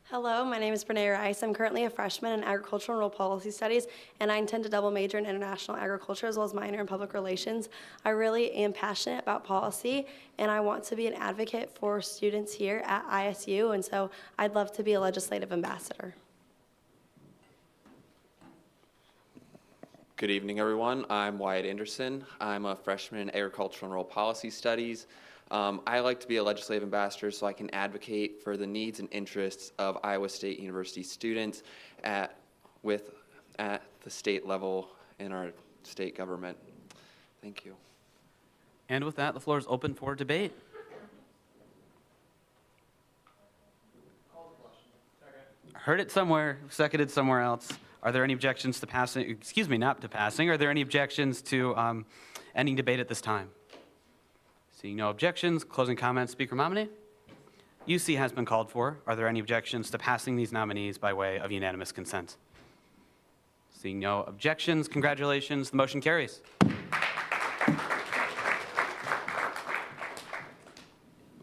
Hello, my name is Brene Rice. I'm currently a freshman in agricultural and rural policy studies, and I intend to double major in international agriculture as well as minor in public relations. I really am passionate about policy, and I want to be an advocate for students here at ISU, and so I'd love to be a legislative ambassador. Good evening, everyone. I'm Wyatt Anderson. I'm a freshman in agricultural and rural policy studies. I like to be a legislative ambassador so I can advocate for the needs and interests of Iowa State University students at the state level in our state government. Thank you. And with that, the floor is open for debate. Heard it somewhere, seconded somewhere else. Are there any objections to passing, excuse me, not to passing, are there any objections to ending debate at this time? Seeing no objections, closing comments, Speaker Momini. UC has been called for. Are there any objections to passing these nominees by way of unanimous consent? Seeing no objections, congratulations, the motion carries.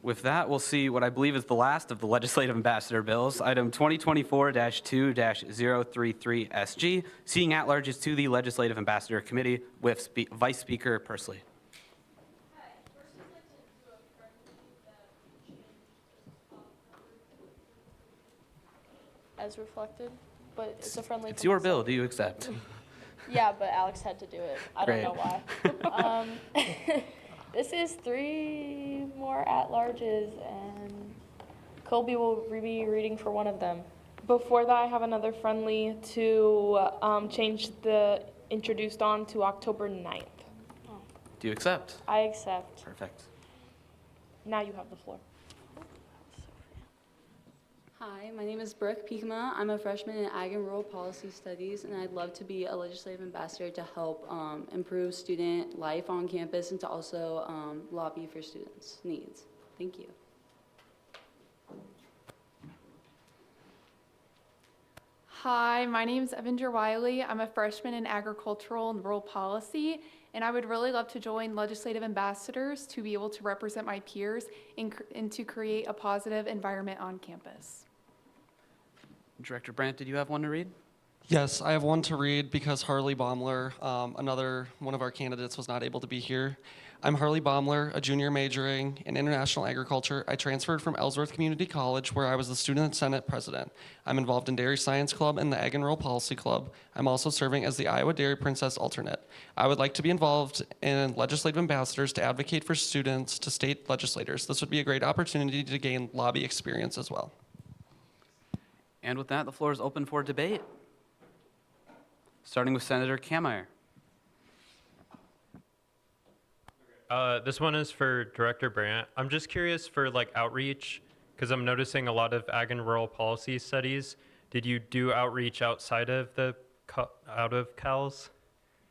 With that, we'll see what I believe is the last of the legislative ambassador bills, item 2024-2-033SG, seating at-larges to the Legislative Ambassador Committee with Vice Speaker Pursley. As reflected, but it's a friendly. It's your bill. Do you accept? Yeah, but Alex had to do it. I Great. don't know why. This is 3 more at-larges, and Colby will be reading for one of them. Before that, I have another friendly to change the introduced on to October 9th. Do you accept? I accept. Perfect. Now you have the floor. Hi, my name is Brooke Pikema. I'm a freshman in Ag and Rural Policy Studies, and I'd love to be a legislative ambassador to help improve student life on campus and to also lobby for students' needs. Thank you. Hi, my name is Evander Wiley. I'm a freshman in agricultural and rural policy, and I would really love to join legislative ambassadors to be able to represent my peers and to create a positive environment on campus. Director Brandt, did you have one to read? Yes, I have one to read because Harley Baumler, another one of our candidates, was not able to be here. I'm Harley Baumler, a junior majoring in international agriculture. I transferred from Ellsworth Community College, where I was the Student Senate President. I'm involved in Dairy Science Club and the Ag and Rural Policy Club. I'm also serving as the Iowa Dairy Princess alternate. I would like to be involved in legislative ambassadors to advocate for students to state legislators. This would be a great opportunity to gain lobby experience as well. And with that, the floor is open for debate. Starting with Senator Kameyer. This one is for Director Brandt. I'm just curious for like outreach, because I'm noticing a lot of ag and rural policy studies. Did you do outreach outside of CALS?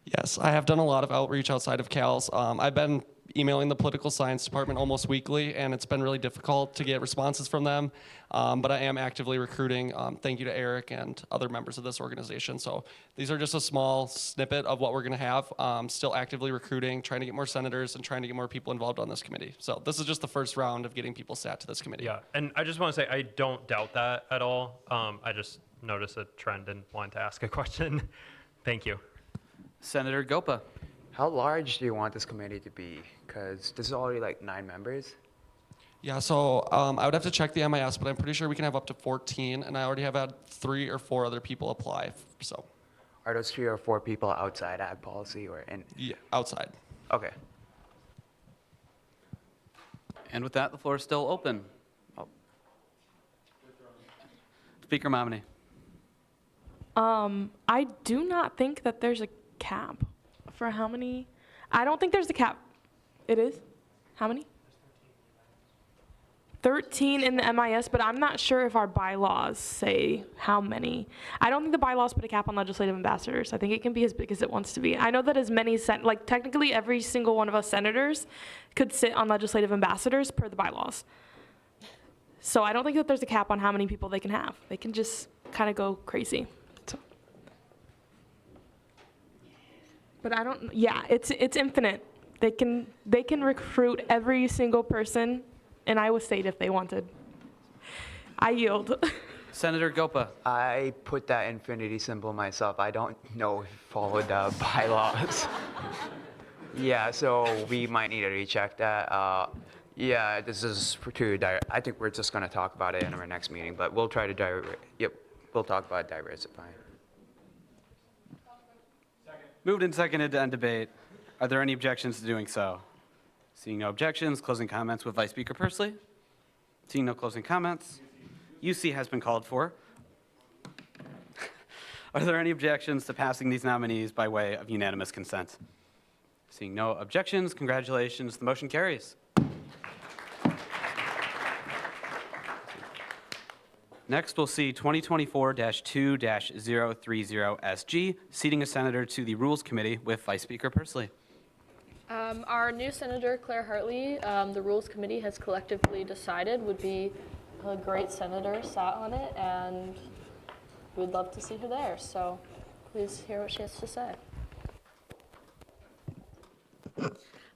Yes, I have done a lot of outreach outside of CALS. I've been emailing the political science department almost weekly, and it's been really difficult to get responses from them, but I am actively recruiting. Thank you to Eric and other members of this organization. So these are just a small snippet of what we're going to have. Still actively recruiting, trying to get more senators and trying to get more people involved on this committee. So this is just the first round of getting people sat to this committee. Yeah, and I just want to say I don't doubt that at all. I just noticed a trend and wanted to ask a question. Thank you. Senator Gopa. How large do you want this committee to be? Because this is already like 9 members. Yeah, so I would have to check the MIS, but I'm pretty sure we can have up to 14, and I already have had 3 or 4 other people apply. So, are those 3 or 4 people outside ag policy or in? Yeah, outside. Okay. And with that, the floor is still open. Speaker Momini. I do not think that there's a cap for how many. I don't think there's a cap. It is? How many? 13 in the MIS, but I'm not sure if our bylaws say how many. I don't think the bylaws put a cap on legislative ambassadors. I think it can be as big as it wants to be. I know that as many, like technically every single one of us senators could sit on legislative ambassadors per the bylaws. So I don't think that there's a cap on how many people they can have. They can just kind of go crazy. So. But I don't, yeah, it's infinite. They can recruit every single person in Iowa State if they wanted. I yield. Senator Gopa. I put that infinity symbol myself. I don't know if you followed the bylaws. Yeah, so we might need to recheck that. Yeah, this is I think we're just going to talk about it in our next meeting, but we'll try to we'll talk about diversifying. Moved and seconded to end debate. Are there any objections to doing so? Seeing no objections, closing comments with Vice Speaker Pursley. Seeing no closing comments, UC has been called for. Are there any objections to passing these nominees by way of unanimous consent? Seeing no objections, congratulations, the motion carries. Next, we'll see 2024-2-030SG, seating a senator to the Rules Committee with Vice Speaker Pursley. Our new senator, Claire Hartley, the Rules Committee has collectively decided would be a great senator sat on it, and we'd love to see her there. So please hear what she has to say.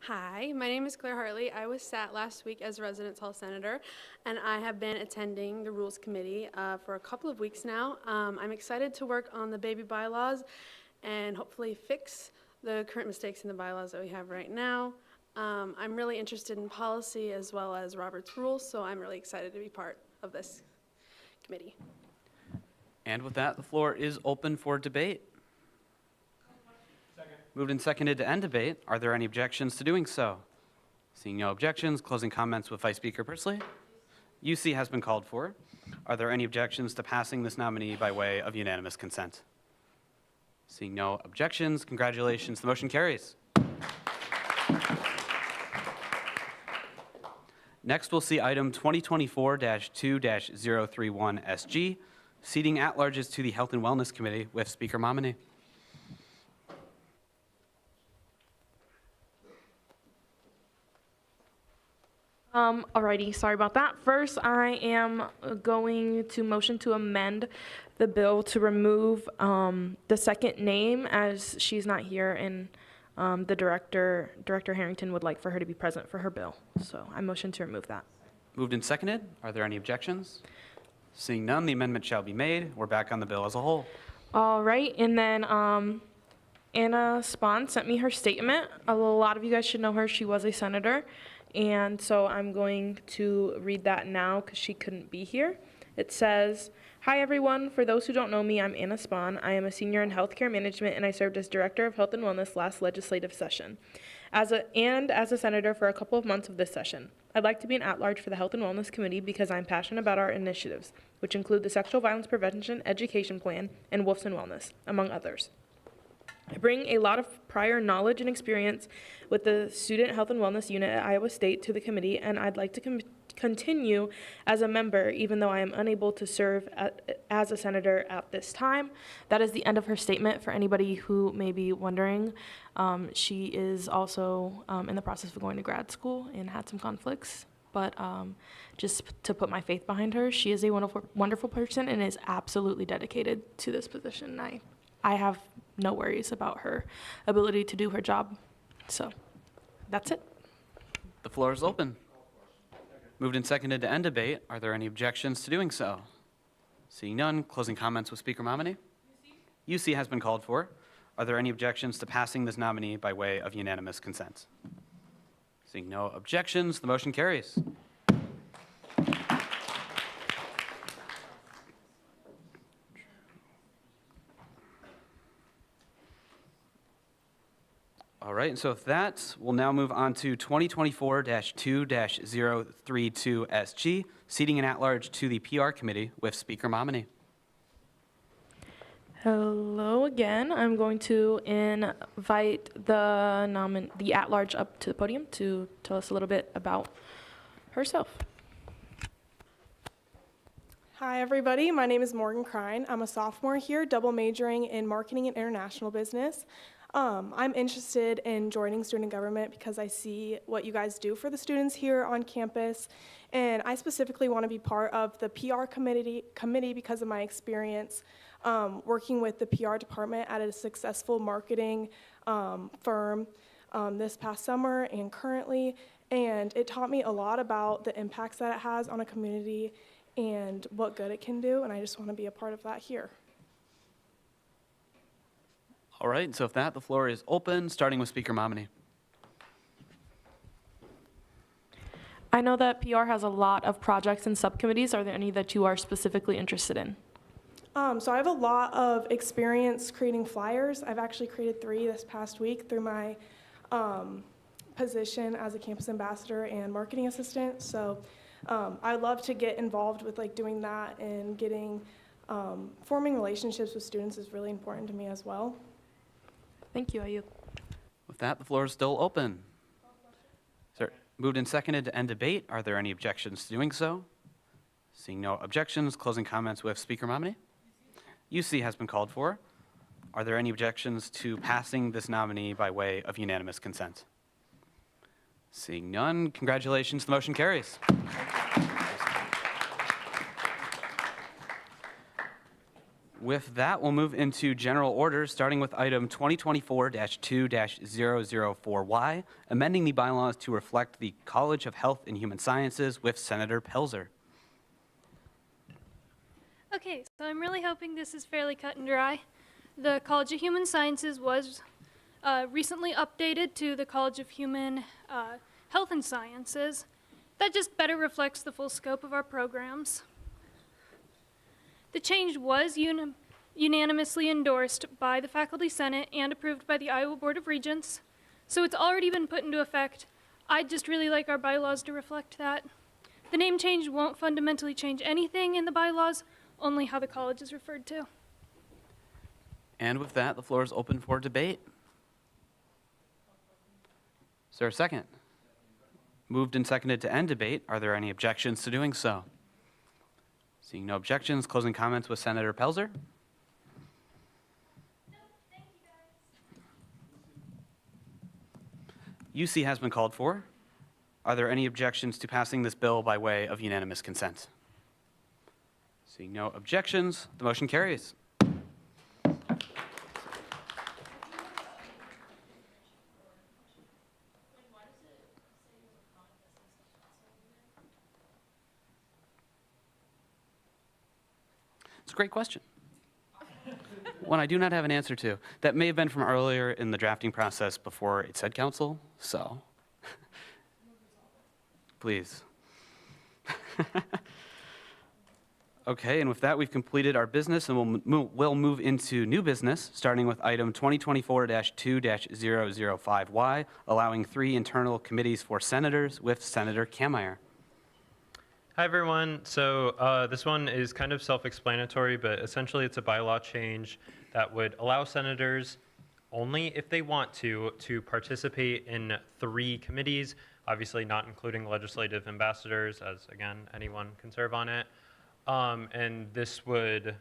Hi, my name is Claire Hartley. I was sat last week as Residence Hall Senator, and I have been attending the Rules Committee for a couple of weeks now. I'm excited to work on the baby bylaws and hopefully fix the current mistakes in the bylaws that we have right now. I'm really interested in policy as well as Robert's Rules, so I'm really excited to be part of this committee. And with that, the floor is open for debate. Moved and seconded to end debate. Are there any objections to doing so? Seeing no objections, closing comments with Vice Speaker Pursley. UC has been called for. Are there any objections to passing this nominee by way of unanimous consent? Seeing no objections, congratulations, the motion carries. Next, we'll see item 2024-2-031SG, seating at-larges to the Health and Wellness Committee with Speaker Momini. Alrighty, sorry about that. First, I am going to motion to amend the bill to remove the second name, as she's not here, and the Director Harrington would like for her to be present for her bill. So I motion to remove that. Moved and seconded. Are there any objections? Seeing none, the amendment shall be made. We're back on the bill as a whole. All right, and then Anna Spahn sent me her statement. A lot of you guys should know her. She was a senator, and so I'm going to read that now because she couldn't be here. It says, "Hi everyone. For those who don't know me, I'm Anna Spahn. I am a senior in healthcare management, and I served as director of health and wellness last legislative session, as a senator for a couple of months of this session. I'd like to be an at-large for the Health and Wellness Committee because I'm passionate about our initiatives, which include the Sexual Violence Prevention Education Plan and Wolves and Wellness, among others. I bring a lot of prior knowledge and experience with the Student Health and Wellness Unit at Iowa State to the committee, and I'd like to continue as a member, even though I am unable to serve as a senator at this time." That is the end of her statement. For anybody who may be wondering, she is also in the process of going to grad school and had some conflicts. But just to put my faith behind her, she is a wonderful, wonderful person and is absolutely dedicated to this position. I have no worries about her ability to do her job. So that's it. The floor is open. Moved and seconded to end debate. Are there any objections to doing so? Seeing none, closing comments with Speaker Momini. UC has been called for. Are there any objections to passing this nominee by way of unanimous consent? Seeing no objections, the motion carries. All right, and so with that, we'll now move on to 2024-2-032SG, seating an at-large to the PR Committee with Speaker Momini. Hello again. I'm going to invite the at-large up to the podium to tell us a little bit about herself. Hi, everybody. My name is Morgan Crine. I'm a sophomore here, double majoring in marketing and international business. I'm interested in joining student government because I see what you guys do for the students here on campus, and I specifically want to be part of the PR committee because of my experience working with the PR department at a successful marketing firm this past summer and currently, and it taught me a lot about the impacts that it has on a community and what good it can do, and I just want to be a part of that here. All right, so if that, the floor is open, starting with Speaker Momini. I know that PR has a lot of projects and subcommittees. Are there any that you are specifically interested in? So I have a lot of experience creating flyers. I've actually created 3 this past week through my position as a campus ambassador and marketing assistant. So I love to get involved with doing that, and getting forming relationships with students is really important to me as well. Thank you, Ayu. With that, the floor is still open. Sir, moved and seconded to end debate. Are there any objections to doing so? Seeing no objections, closing comments with Speaker Momini. UC has been called for. Are there any objections to passing this nominee by way of unanimous consent? Seeing none, congratulations, the motion carries. With that, we'll move into general orders, starting with item 2024-2-004Y, amending the bylaws to reflect the College of Health and Human Sciences with Senator Pelzer. Okay, so I'm really hoping this is fairly cut and dry. The College of Human Sciences was recently updated to the College of Human Health and Sciences. That just better reflects the full scope of our programs. The change was unanimously endorsed by the Faculty Senate and approved by the Iowa Board of Regents, so it's already been put into effect. I'd just really like our bylaws to reflect that. The name change won't fundamentally change anything in the bylaws, only how the college is referred to. And with that, the floor is open for debate. Is there a second? Moved and seconded to end debate. Are there any objections to doing so? Seeing no objections, closing comments with Senator Pelzer. UC has been called for. Are there any objections to passing this bill by way of unanimous consent? Seeing no objections, the motion carries. It's a great question. one I do not have an answer to. That may have been from earlier in the drafting process before it said council, so please. Okay, and with that, we've completed our business, and we'll move into new business, starting with item 2024-2-005Y, allowing 3 internal committees for senators with Senator Kammeier. Hi, everyone. So this one is kind of self-explanatory, but essentially it's a bylaw change that would allow senators, only if they want to participate in 3 committees, obviously not including legislative ambassadors, as, again, anyone can serve on it. And this would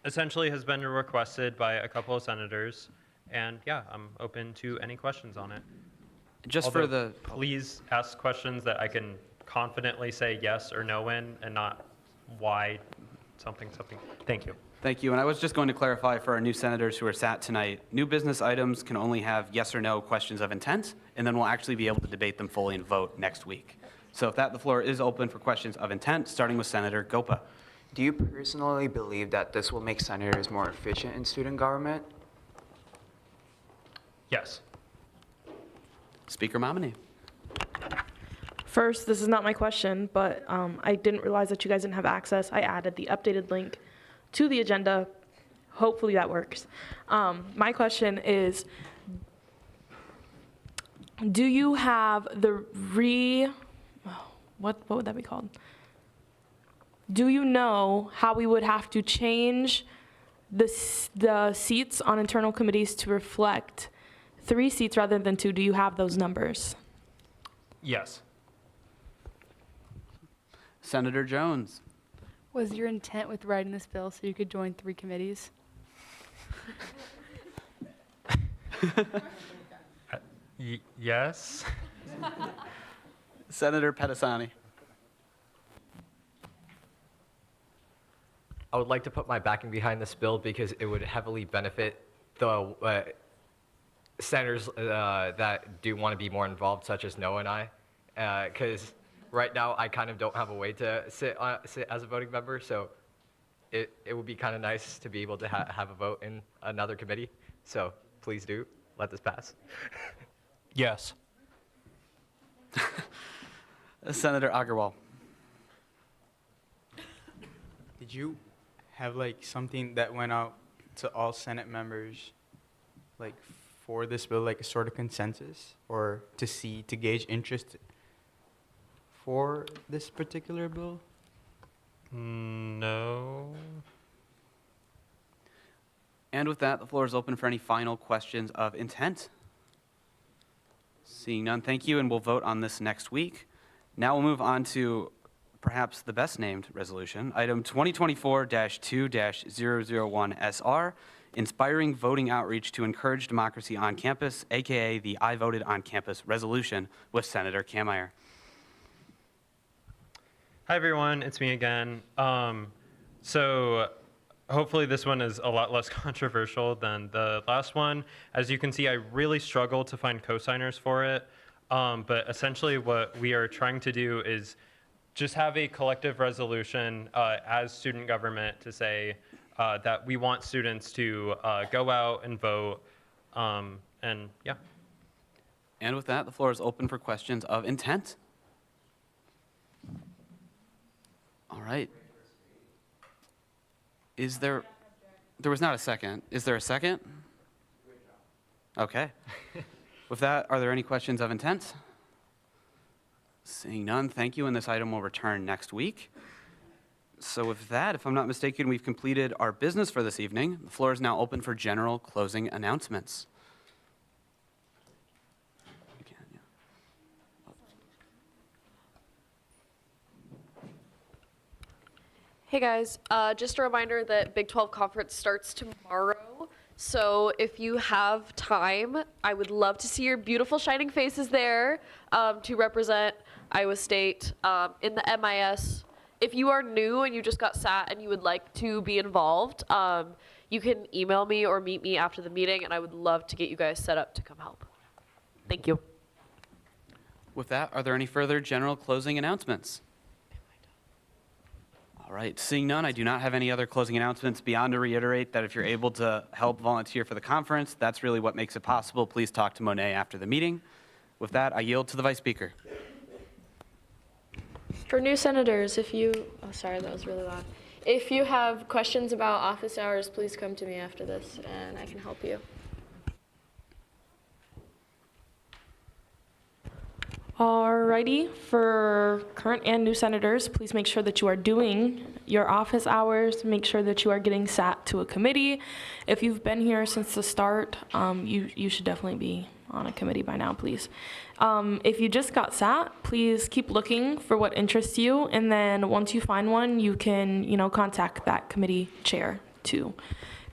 essentially has been requested by a couple of senators. And yeah, I'm open to any questions on it. Just for the... Please ask questions that I can confidently say yes or no in, and not why something. Thank you. Thank you. And I was just going to clarify for our new senators who are sat tonight, new business items can only have yes or no questions of intent, and then we'll actually be able to debate them fully and vote next week. So with that, the floor is open for questions of intent, starting with Senator Gopa. Do you personally believe that this will make senators more efficient in student government? Yes. Speaker Momini. First, this is not my question, but I didn't realize that you guys didn't have access. I added the updated link to the agenda. Hopefully that works. My question is, do you have the what would that be called? Do you know how we would have to change the seats on internal committees to reflect 3 seats rather than 2? Do you have those numbers? Yes. Senator Jones. Was your intent with writing this bill so you could join 3 committees? Yes. Senator Pedisani. I would like to put my backing behind this bill because it would heavily benefit the senators that do want to be more involved, such as Noah and I, because right now I kind of don't have a way to sit as a voting member, so it would be kind of nice to be able to have a vote in another committee. So please do let this pass. Yes. Senator Agarwal. Did you have like something that went out to all Senate members, like for this bill, like a sort of consensus, or to gauge interest for this particular bill? No. And with that, the floor is open for any final questions of intent. Seeing none, thank you, and we'll vote on this next week. Now we'll move on to perhaps the best named resolution, item 2024-2-001SR, inspiring voting outreach to encourage democracy on campus, aka the I Voted on Campus resolution, with Senator Kammeier. Hi, everyone. It's me again. So hopefully this one is a lot less controversial than the last one. As you can see, I really struggled to find co-signers for it. But essentially what we are trying to do is just have a collective resolution as student government to say that we want students to go out and vote. And yeah. And with that, the floor is open for questions of intent. All right. There was not a second. Is there a second? Okay. With that, are there any questions of intent? Seeing none, thank you, and this item will return next week. So with that, if I'm not mistaken, we've completed our business for this evening. The floor is now open for general closing announcements. Hey guys, just a reminder that Big 12 Conference starts tomorrow. So if you have time, I would love to see your beautiful shining faces there to represent Iowa State in the MIS. If you are new and you just got sat and you would like to be involved, you can email me or meet me after the meeting, and I would love to get you guys set up to come help. Thank you. With that, are there any further general closing announcements? All right, seeing none, I do not have any other closing announcements beyond to reiterate that if you're able to help volunteer for the conference, that's really what makes it possible. Please talk to Monet after the meeting. With that, I yield to the Vice Speaker. For new senators, if you, oh sorry, that was really loud. If you have questions about office hours, please come to me after this and I can help you. Alrighty, for current and new senators, please make sure that you are doing your office hours. Make sure that you are getting sat to a committee. If you've been here since the start, you should definitely be on a committee by now, please. If you just got sat, please keep looking for what interests you, and then once you find one, you can, contact that committee chair to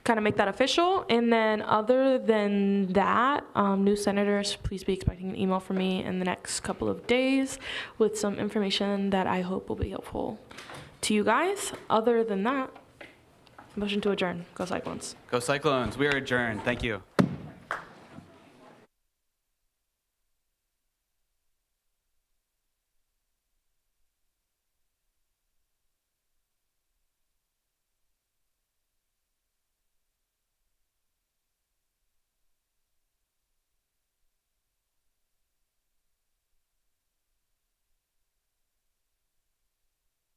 kind of make that official. And then other than that, new senators, please be expecting an email from me in the next couple of days with some information that I hope will be helpful to you guys. Other than that, motion to adjourn. Go Cyclones. Go Cyclones. We are adjourned. Thank you.